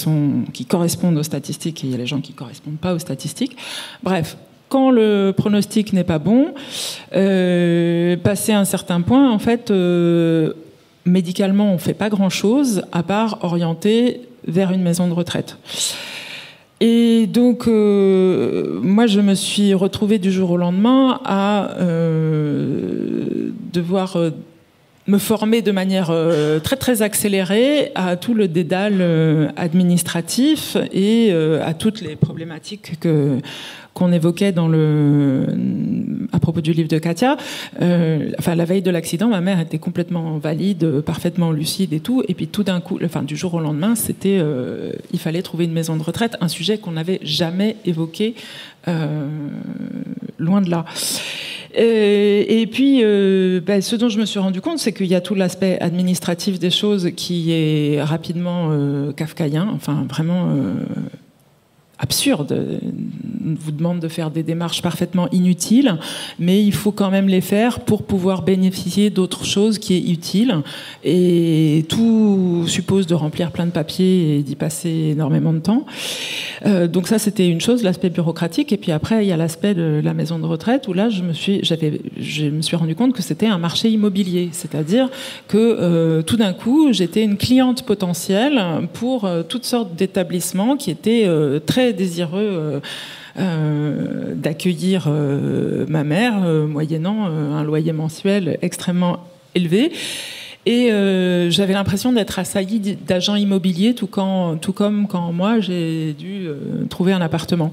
S3: correspondent aux statistiques et il y a les gens qui ne correspondent pas aux statistiques. Bref, quand le pronostic n'est pas bon, passé un certain point, en fait, médicalement, on ne fait pas grand-chose à part orienter vers une maison de retraite. Et donc, moi, je me suis retrouvée du jour au lendemain à devoir me former de manière très très accélérée à tout le dédale administratif et à toutes les problématiques qu'on évoquait à propos du livre de Katia. La veille de l'accident, ma mère était complètement valide, parfaitement lucide et tout. Et puis tout d'un coup, du jour au lendemain, il fallait trouver une maison de retraite, un sujet qu'on n'avait jamais évoqué, loin de là. Et puis, ce dont je me suis rendu compte, c'est qu'il y a tout l'aspect administratif des choses qui est rapidement kafkaïen, vraiment absurde. On vous demande de faire des démarches parfaitement inutiles, mais il faut quand même les faire pour pouvoir bénéficier d'autre chose qui est utile. Et tout suppose de remplir plein de papiers et d'y passer énormément de temps. Donc ça, c'était une chose, l'aspect bureaucratique. Et puis après, il y a l'aspect de la maison de retraite, où là, je me suis rendu compte que c'était un marché immobilier. C'est-à-dire que tout d'un coup, j'étais une cliente potentielle pour toutes sortes d'établissements qui étaient très désireux d'accueillir ma mère, moyennant un loyer mensuel extrêmement élevé. Et j'avais l'impression d'être assaillie d'agents immobiliers, tout comme quand moi j'ai dû trouver un appartement.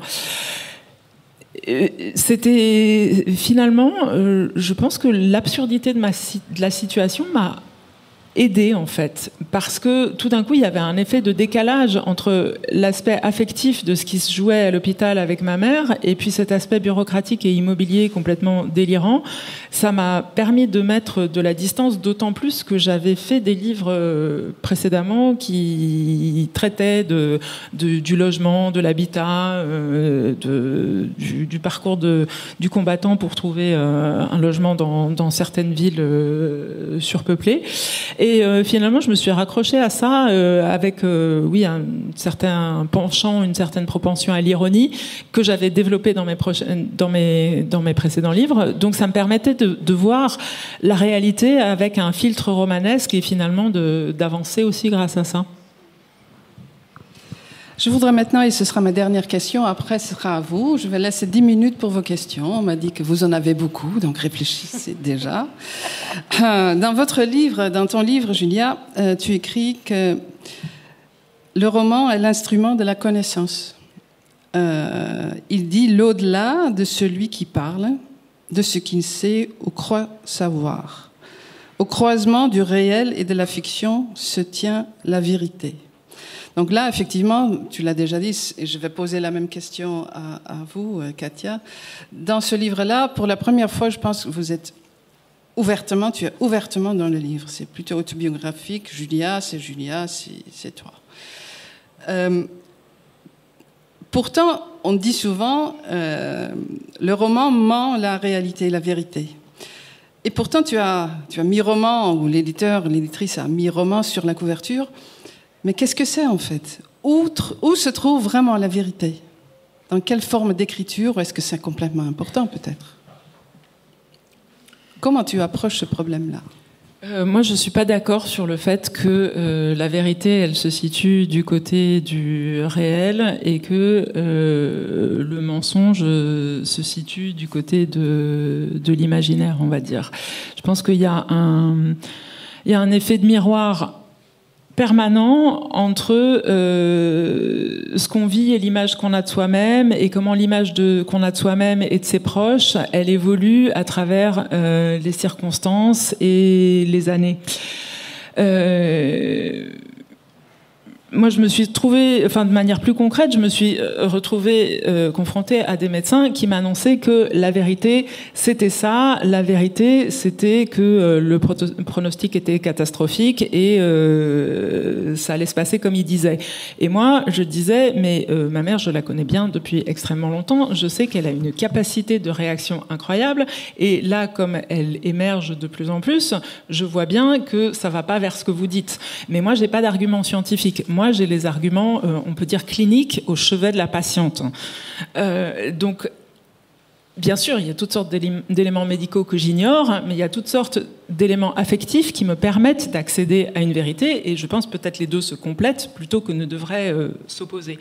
S3: C'était finalement, je pense que l'absurdité de la situation m'a aidé en fait, parce que tout d'un coup il y avait un effet de décalage entre l'aspect affectif de ce qui se jouait à l'hôpital avec ma mère et puis cet aspect bureaucratique et immobilier complètement délirant. Ça m'a permis de mettre de la distance, d'autant plus que j'avais fait des livres précédemment qui traitaient du logement, de l'habitat, du parcours du combattant pour trouver un logement dans certaines villes surpeuplées. Et finalement, je me suis raccrochée à ça avec, un certain penchant, une certaine propension à l'ironie que j'avais développée dans mes précédents livres. Donc, ça me permettait de voir la réalité avec un filtre romanesque et finalement d'avancer aussi grâce à ça.
S2: Je voudrais maintenant, et ce sera ma dernière question, après ce sera à vous, je vais laisser 10 minutes pour vos questions. On m'a dit que vous en avez beaucoup, donc réfléchissez déjà. Dans ton livre, Julia, tu écris que le roman est l'instrument de la connaissance. Il dit l'au-delà de celui qui parle, de ce qu'il sait ou croit savoir. Au croisement du réel et de la fiction se tient la vérité. Donc là, effectivement, tu l'as déjà dit, et je vais poser la même question à vous, Katia. Dans ce livre-là, pour la première fois, je pense que tu es ouvertement dans le livre. C'est plutôt autobiographique. Julia, c'est toi. Pourtant, on dit souvent, le roman ment la réalité, la vérité. Et pourtant, tu as mis roman, ou l'éditrice a mis roman sur la couverture. Mais qu'est-ce que c'est en fait ? Où se trouve vraiment la vérité ? Dans quelle forme d'écriture ? Ou est-ce que c'est complètement important peut-être ? Comment tu approches ce problème-là ?
S3: Moi, je ne suis pas d'accord sur le fait que la vérité, elle se situe du côté du réel et que le mensonge se situe du côté de l'imaginaire, on va dire. Je pense qu'il y a un effet de miroir permanent entre ce qu'on vit et l'image qu'on a de soi-même et comment l'image qu'on a de soi-même et de ses proches, elle évolue à travers les circonstances et les années. Moi, je me suis trouvée, de manière plus concrète, je me suis retrouvée confrontée à des médecins qui m'annonçaient que la vérité, c'était ça. La vérité, c'était que le pronostic était catastrophique et ça allait se passer comme il disait. Et moi, je disais, mais ma mère, je la connais bien depuis extrêmement longtemps. Je sais qu'elle a une capacité de réaction incroyable. Et là, comme elle émerge de plus en plus, je vois bien que ça va pas vers ce que vous dites. Mais moi, j'ai pas d'argument scientifique. Moi, j'ai les arguments, on peut dire cliniques, au chevet de la patiente. Donc, bien sûr, il y a toutes sortes d'éléments médicaux que j'ignore, mais il y a toutes sortes d'éléments affectifs qui me permettent d'accéder à une vérité, et je pense peut-être les deux se complètent plutôt que ne devraient s'opposer.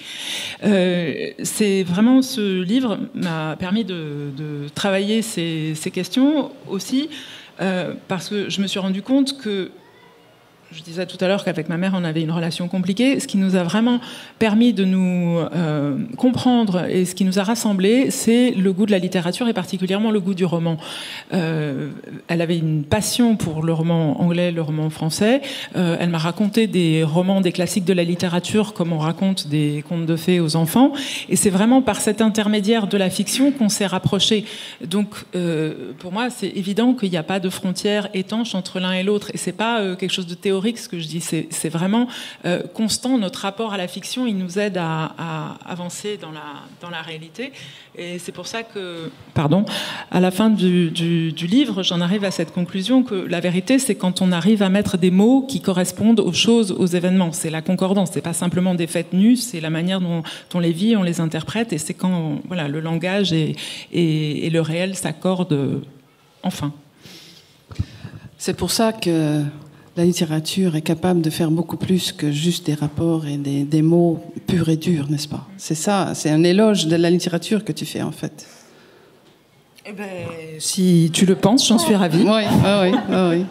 S3: C'est vraiment, ce livre m'a permis de travailler ces questions aussi, parce que je me suis rendu compte que je disais tout à l'heure qu'avec ma mère, on avait une relation compliquée. Ce qui nous a vraiment permis de nous comprendre et ce qui nous a rassemblés, c'est le goût de la littérature et particulièrement le goût du roman. Elle avait une passion pour le roman anglais, le roman français. Elle m'a raconté des romans, des classiques de la littérature, comme on raconte des contes de fées aux enfants. Et c'est vraiment par cet intermédiaire de la fiction qu'on s'est rapprochés. Donc, pour moi, c'est évident qu'il n'y a pas de frontière étanche entre l'un et l'autre. Et c'est pas quelque chose de théorique. Ce que je dis, c'est vraiment constant. Notre rapport à la fiction, il nous aide à avancer dans la réalité. Et c'est pour ça que, à la fin du livre, j'en arrive à cette conclusion que la vérité, c'est quand on arrive à mettre des mots qui correspondent aux choses, aux événements. C'est la concordance. C'est pas simplement des faits nus. C'est la manière dont on les vit, on les interprète. Et c'est quand le langage et le réel s'accordent enfin.
S2: C'est pour ça que la littérature est capable de faire beaucoup plus que juste des rapports et des mots purs et durs, n'est-ce pas ? C'est ça, c'est un éloge de la littérature que tu fais, en fait.
S3: Eh ben, si tu le penses, j'en suis ravie.
S2: Oui.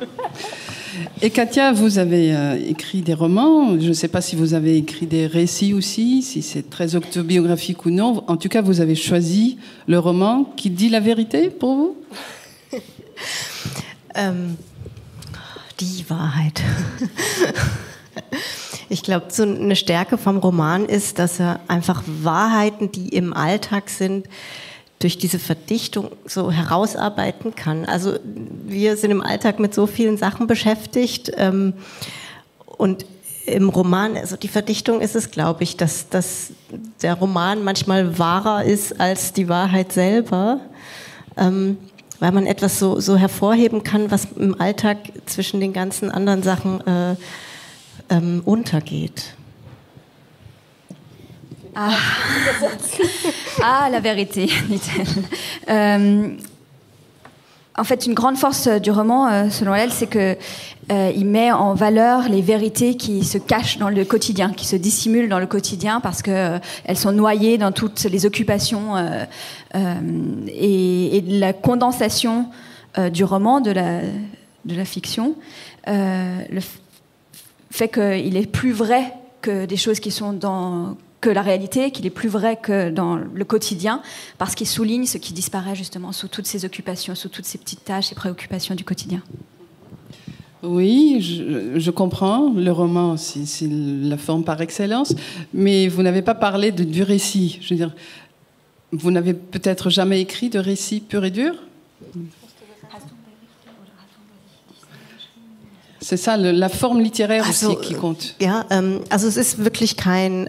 S2: Et Katia, vous avez écrit des romans. Je ne sais pas si vous avez écrit des récits aussi, si c'est très autobiographique ou non. En tout cas, vous avez choisi le roman qui dit la vérité pour vous ?
S4: die Wahrheit. Ich glaube, so eine Stärke vom Roman ist, dass er einfach Wahrheiten, die im Alltag sind, durch diese Verdichtung so herausarbeiten kann. Also wir sind im Alltag mit so vielen Sachen beschäftigt und im Roman, also die Verdichtung ist es, glaube ich, dass der Roman manchmal wahrer ist als die Wahrheit selber, weil man etwas so hervorheben kann, was im Alltag zwischen den ganzen anderen Sachen untergeht.
S5: La vérité, dit-elle. En fait, une grande force du roman, selon elle, c'est que il met en valeur les vérités qui se cachent dans le quotidien, qui se dissimulent dans le quotidien parce que elles sont noyées dans toutes les occupations et la condensation du roman, de la fiction, fait qu'il est plus vrai que des choses qui sont que la réalité, qu'il est plus vrai que dans le quotidien, parce qu'il souligne ce qui disparaît justement sous toutes ces occupations, sous toutes ces petites tâches et préoccupations du quotidien.
S2: Oui, je comprends. Le roman, c'est la forme par excellence, mais vous n'avez pas parlé du récit. Je veux dire, vous n'avez peut-être jamais écrit de récit pur et dur ? C'est ça, la Form littéraire aussi qui compte.
S4: Ja, also es ist wirklich kein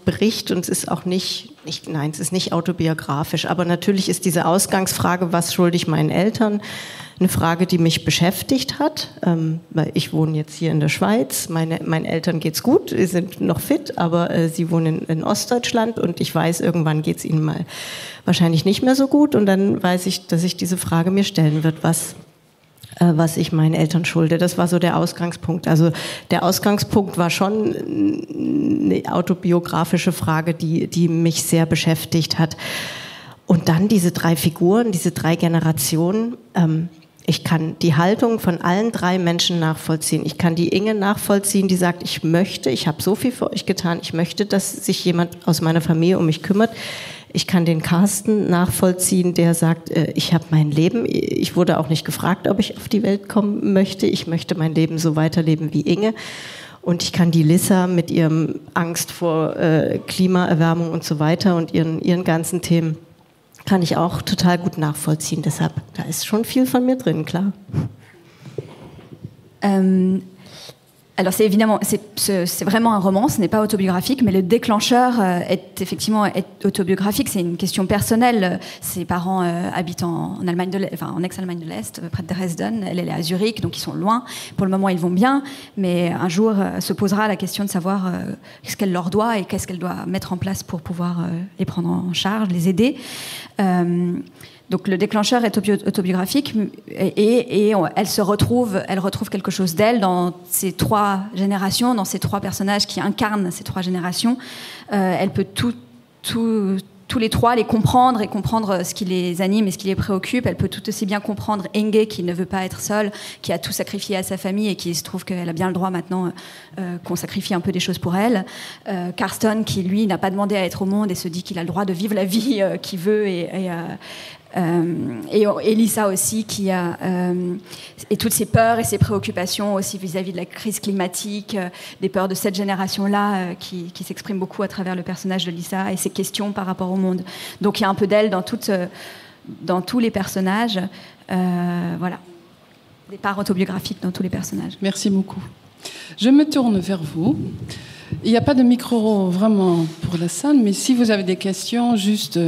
S4: Bericht und es ist auch nein, es ist nicht autobiografisch. Aber natürlich ist diese Ausgangsfrage, was schulde ich meinen Eltern, eine Frage, die mich beschäftigt hat. Weil ich wohne jetzt hier in der Schweiz, meinen Eltern geht's gut, sie sind noch fit, aber sie wohnen in Ostdeutschland und ich weiß, irgendwann geht's ihnen mal wahrscheinlich nicht mehr so gut. Und dann weiß ich, dass ich diese Frage mir stellen wird, was ich meinen Eltern schulde. Das war so der Ausgangspunkt. Also der Ausgangspunkt war schon eine autobiografische Frage, die mich sehr beschäftigt hat. Und dann diese 3 Figuren, diese 3 Generationen. Ich kann die Haltung von allen 3 Menschen nachvollziehen. Ich kann die Inge nachvollziehen, die sagt, ich habe so viel für euch getan, ich möchte, dass sich jemand aus meiner Familie um mich kümmert. Ich kann den Carsten nachvollziehen, der sagt, ich habe mein Leben, ich wurde auch nicht gefragt, ob ich auf die Welt kommen möchte, ich möchte mein Leben so weiterleben wie Inge. Und ich kann die Lissa mit ihrem Angst vor Klimaerwärmung und so weiter und ihren ganzen Themen, kann ich auch total gut nachvollziehen. Deshalb, da ist schon viel von mir drin, klar.
S5: Alors c'est vraiment un roman, ce n'est pas autobiographique, mais le déclencheur est effectivement autobiographique. C'est une question personnelle. Ses parents habitent en Allemagne en ex-Allemagne de l'Est, près de Dresden. Elle est à Zurich, donc ils sont loin. Pour le moment, ils vont bien, mais un jour se posera la question de savoir ce qu'elle leur doit et qu'est-ce qu'elle doit mettre en place pour pouvoir les prendre en charge, les aider. Donc le déclencheur est autobiographique et elle retrouve quelque chose d'elle dans ces 3 générations, dans ces 3 personnages qui incarnent ces 3 générations. Elle peut tous les 3 les comprendre et comprendre ce qui les anime et ce qui les préoccupe. Elle peut tout aussi bien comprendre Inge qui ne veut pas être seule, qui a tout sacrifié à sa famille et qui se trouve qu'elle a bien le droit maintenant qu'on sacrifie un peu des choses pour elle. Carsten qui lui n'a pas demandé à être au monde et se dit qu'il a le droit de vivre la vie qu'il veut et Lisa aussi qui a et toutes ses peurs et ses préoccupations aussi vis-à-vis de la crise climatique, des peurs de cette génération-là qui s'expriment beaucoup à travers le personnage de Lisa et ses questions par rapport au monde. Donc il y a un peu d'elle dans tous les personnages. Voilà, des parts autobiographiques dans tous les personnages.
S2: Merci beaucoup. Je me tourne vers vous. Il n'y a pas de micro vraiment pour la salle, mais si vous avez des questions, juste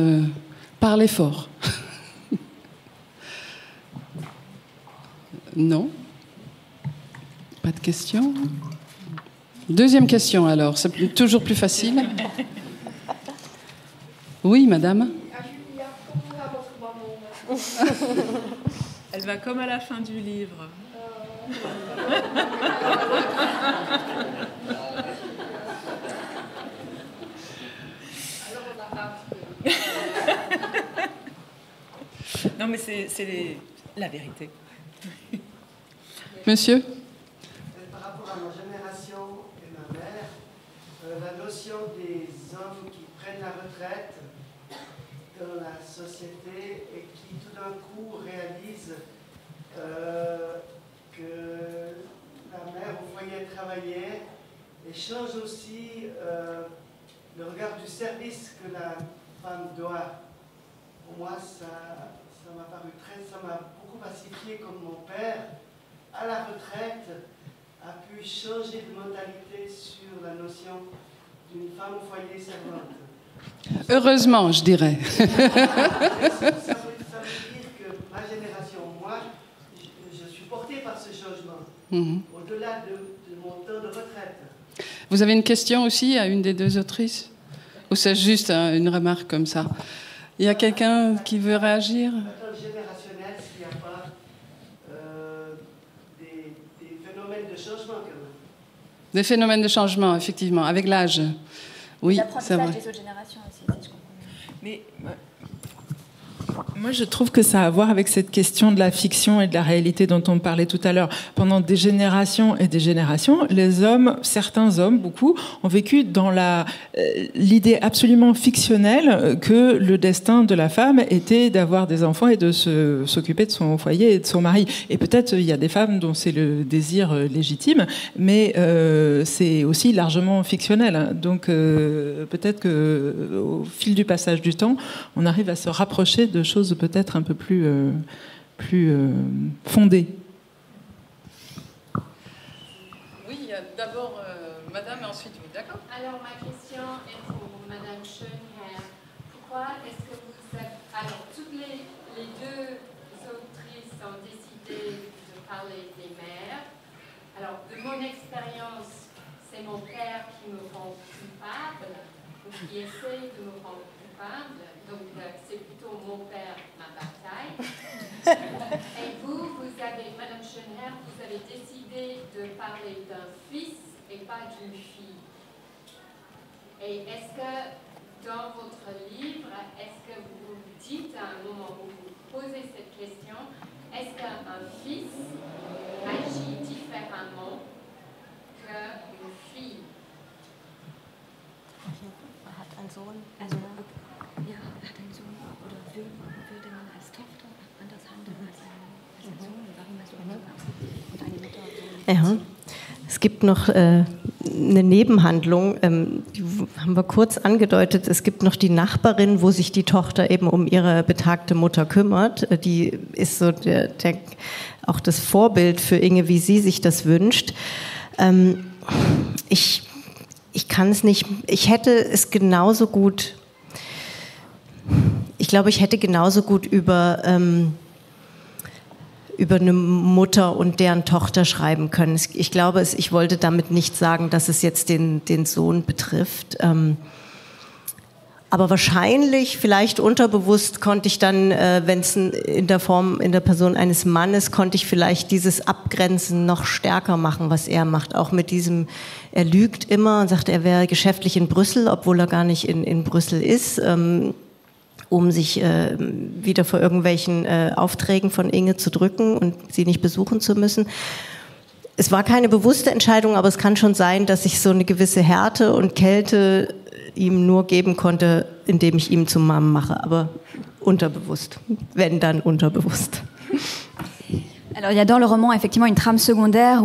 S2: parlez fort. Non? Pas de questions? Deuxième question alors, c'est toujours plus facile. Oui, madame?
S3: Elle va comme à la fin du livre. Non, mais c'est la vérité.
S2: Monsieur?
S6: Par rapport à ma génération et ma mère, la notion des hommes qui prennent la retraite dans la société et qui tout d'un coup réalisent que foyer et change aussi le regard du service que la femme doit. Pour moi, ça m'a paru ça m'a beaucoup pacifié comme mon père, à la retraite, a pu changer de mentalité sur la notion d'une femme au foyer servante.
S2: Heureusement, je dirais.
S6: Ça veut dire que ma génération, moi, je suis portée par ce changement, au-delà de mon temps de retraite.
S2: Vous avez une question aussi à une des deux autrices? Ou c'est juste une remarque comme ça? Il y a quelqu'un qui veut réagir?
S6: Dans le générationnel, s'il n'y a pas des phénomènes de changement quand même.
S2: Des phénomènes de changement, effectivement, avec l'âge. Oui, c'est vrai.
S5: L'apprentissage des autres générations aussi, si je comprends bien.
S3: Mais moi, je trouve que ça a à voir avec cette question de la fiction et de la réalité dont on parlait tout à l'heure. Pendant des générations et des générations, les hommes, certains hommes, beaucoup, ont vécu dans l'idée absolument fictionnelle que le destin de la femme était d'avoir des enfants et de s'occuper de son foyer et de son mari. Et peut-être il y a des femmes dont c'est le désir légitime, mais c'est aussi largement fictionnel. Donc peut-être que au fil du passage du temps, on arrive à se rapprocher de choses peut-être un peu plus fondées.
S2: Oui, d'abord madame et ensuite vous, d'accord?
S7: Alors ma question est pour madame Schönherr. Pourquoi est-ce que vous avez... Alors toutes les deux autrices ont décidé de parler des mères. Alors de mon expérience, c'est mon père qui me rend coupable, ou qui essaie de me rendre coupable. Donc c'est plutôt mon père, ma bataille. Et vous avez, madame Schönherr, vous avez décidé de parler d'un fils et pas d'une fille. Et est-ce que dans votre livre, est-ce que vous dites à un moment où vous posez cette question, est-ce qu'un fils agit différemment qu'une fille?
S4: Hat ein Sohn,
S5: Ja, hat ein Sohn oder würde man als Tochter anders handeln als ein Sohn? Warum ist so und eine Mutter?
S4: Ja. Es gibt noch eine Nebenhandlung, die haben wir kurz angedeutet. Es gibt noch die Nachbarin, wo sich die Tochter eben um ihre betagte Mutter kümmert. Die ist so auch das Vorbild für Inge, wie sie sich das wünscht. Ich kann es nicht, ich hätte es genauso gut... Ich glaube, ich hätte genauso gut über eine Mutter und deren Tochter schreiben können. Ich glaube, ich wollte damit nicht sagen, dass es jetzt den Sohn betrifft. Aber wahrscheinlich, vielleicht unterbewusst, konnte ich dann, wenn es in der Person eines Mannes, konnte ich vielleicht dieses Abgrenzen noch stärker machen, was er macht. Auch mit diesem, er lügt immer und sagt, er wäre geschäftlich in Brüssel, obwohl er gar nicht in Brüssel ist. Um sich wieder vor irgendwelchen Aufträgen von Inge zu drücken und sie nicht besuchen zu müssen. Es war keine bewusste Entscheidung, aber es kann schon sein, dass ich so eine gewisse Härte und Kälte ihm nur geben konnte, indem ich ihm zum Mann mache, aber unterbewusst, wenn dann unterbewusst.
S5: Alors il y a dans le roman effectivement une trame secondaire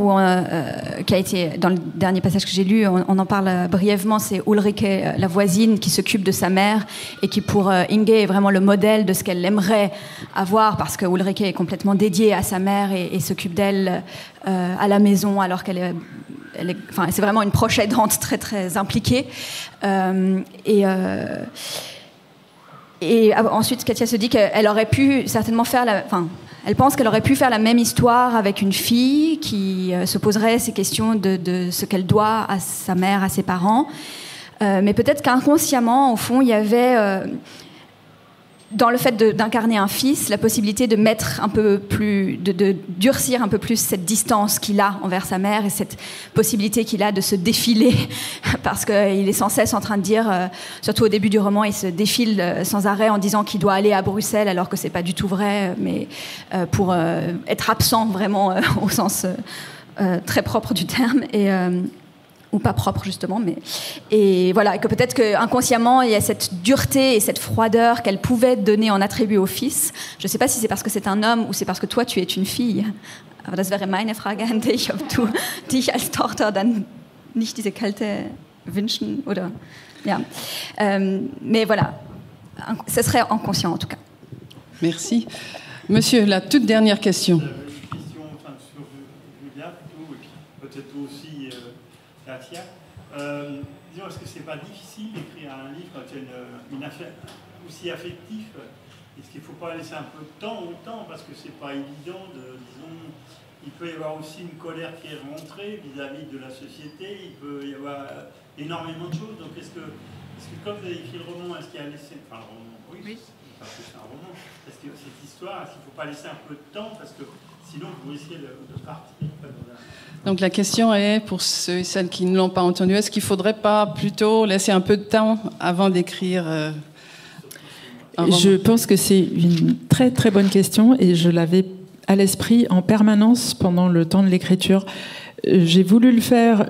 S5: qui a été, dans le dernier passage que j'ai lu, on en parle brièvement, c'est Ulrike, la voisine, qui s'occupe de sa mère et qui pour Inge est vraiment le modèle de ce qu'elle aimerait avoir, parce que Ulrike est complètement dédiée à sa mère et s'occupe d'elle à la maison alors qu'elle est... Enfin, c'est vraiment une proche aidante très très impliquée. Et ensuite, Katia se dit qu'elle aurait pu certainement faire elle pense qu'elle aurait pu faire la même histoire avec une fille qui se poserait ces questions de ce qu'elle doit à sa mère, à ses parents. Mais peut-être qu'inconsciemment, au fond, il y avait... dans le fait d'incarner un fils, la possibilité de mettre un peu plus, de durcir un peu plus cette distance qu'il a envers sa mère et cette possibilité qu'il a de se défiler, parce qu'il est sans cesse en train de dire, surtout au début du roman, il se défile sans arrêt en disant qu'il doit aller à Bruxelles, alors que c'est pas du tout vrai, mais pour être absent vraiment au sens très propre du terme. Ou pas propre justement, et voilà, que peut-être qu'inconsciemment il y a cette dureté et cette froideur qu'elle pouvait donner en attribut au fils. Je ne sais pas si c'est parce que c'est un homme ou c'est parce que toi tu es une fille, Aber das wäre meine Frage an dich, ob du dich als Tochter dann nicht diese Kälte wünschen oder ja. Mais voilà, ce serait inconscient en tout cas.
S2: Merci. Monsieur, la toute dernière question.
S8: Une question sur Julia plutôt, et puis peut-être aussi Katia. Disons, est-ce que c'est pas difficile d'écrire un livre quand il y a une affaire aussi affective? Est-ce qu'il ne faut pas laisser un peu de temps au temps, parce que c'est pas évident disons, il peut y avoir aussi une colère qui est rentrée vis-à-vis de la société, il peut y avoir énormément de choses. Donc est-ce que quand vous avez écrit le roman, est-ce qu'il y a laissé, enfin le roman, oui. Parce que c'est un roman, est-ce que cette histoire, est-ce qu'il ne faut pas laisser un peu de temps, parce que sinon vous risquez de partir.
S2: Donc la question est, pour ceux et celles qui ne l'ont pas entendu, est-ce qu'il ne faudrait pas plutôt laisser un peu de temps avant d'écrire
S3: Je pense que c'est une très très bonne question et je l'avais à l'esprit en permanence pendant le temps de l'écriture. J'ai voulu le faire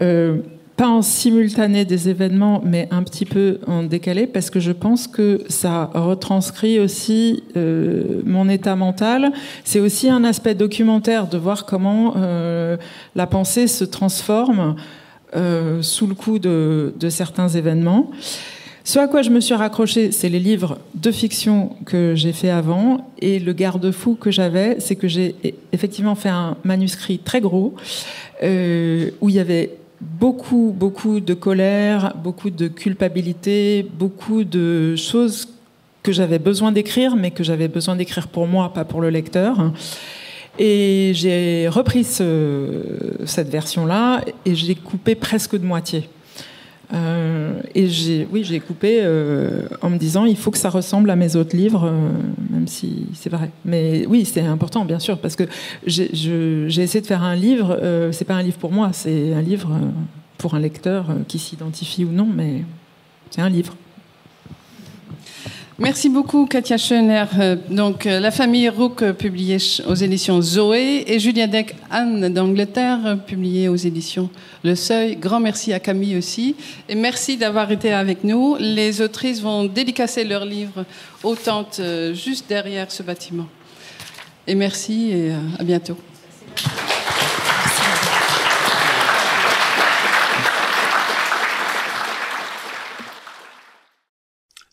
S3: pas en simultané des événements, mais un petit peu en décalé, parce que je pense que ça retranscrit aussi mon état mental. C'est aussi un aspect documentaire de voir comment la pensée se transforme sous le coup de certains événements. Ce à quoi je me suis raccrochée, c'est les livres de fiction que j'ai fait avant, et le garde-fou que j'avais, c'est que j'ai effectivement fait un manuscrit très gros où il y avait beaucoup de colère, beaucoup de culpabilité, beaucoup de choses que j'avais besoin d'écrire, mais que j'avais besoin d'écrire pour moi, pas pour le lecteur. Et j'ai repris cette version-là et j'ai coupé presque de moitié. Et j'ai coupé en me disant il faut que ça ressemble à mes autres livres, même si c'est vrai. Mais oui, c'est important, bien sûr, parce que j'ai essayé de faire un livre. C'est pas un livre pour moi, c'est un livre pour un lecteur qui s'identifie ou non, mais c'est un livre.
S2: Merci beaucoup, Katia Schoenherr. Donc, La famille Rook, publiée aux éditions Zoé, et Julia Deck, Anne d'Angleterre, publiée aux éditions Le Seuil. Grand merci à Camille aussi. Et merci d'avoir été avec nous. Les autrices vont dédicacer leurs livres aux tantes juste derrière ce bâtiment. Et merci et à bientôt.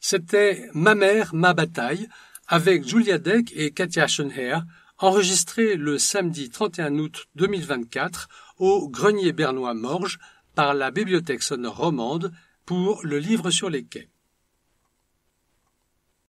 S1: C'était Ma mère, ma bataille, avec Julia Deck et Katia Schoenherr, enregistré le samedi 31 août 2024 au Grenier Bernois Morges par la Bibliothèque sonore romande pour le livre sur les quais.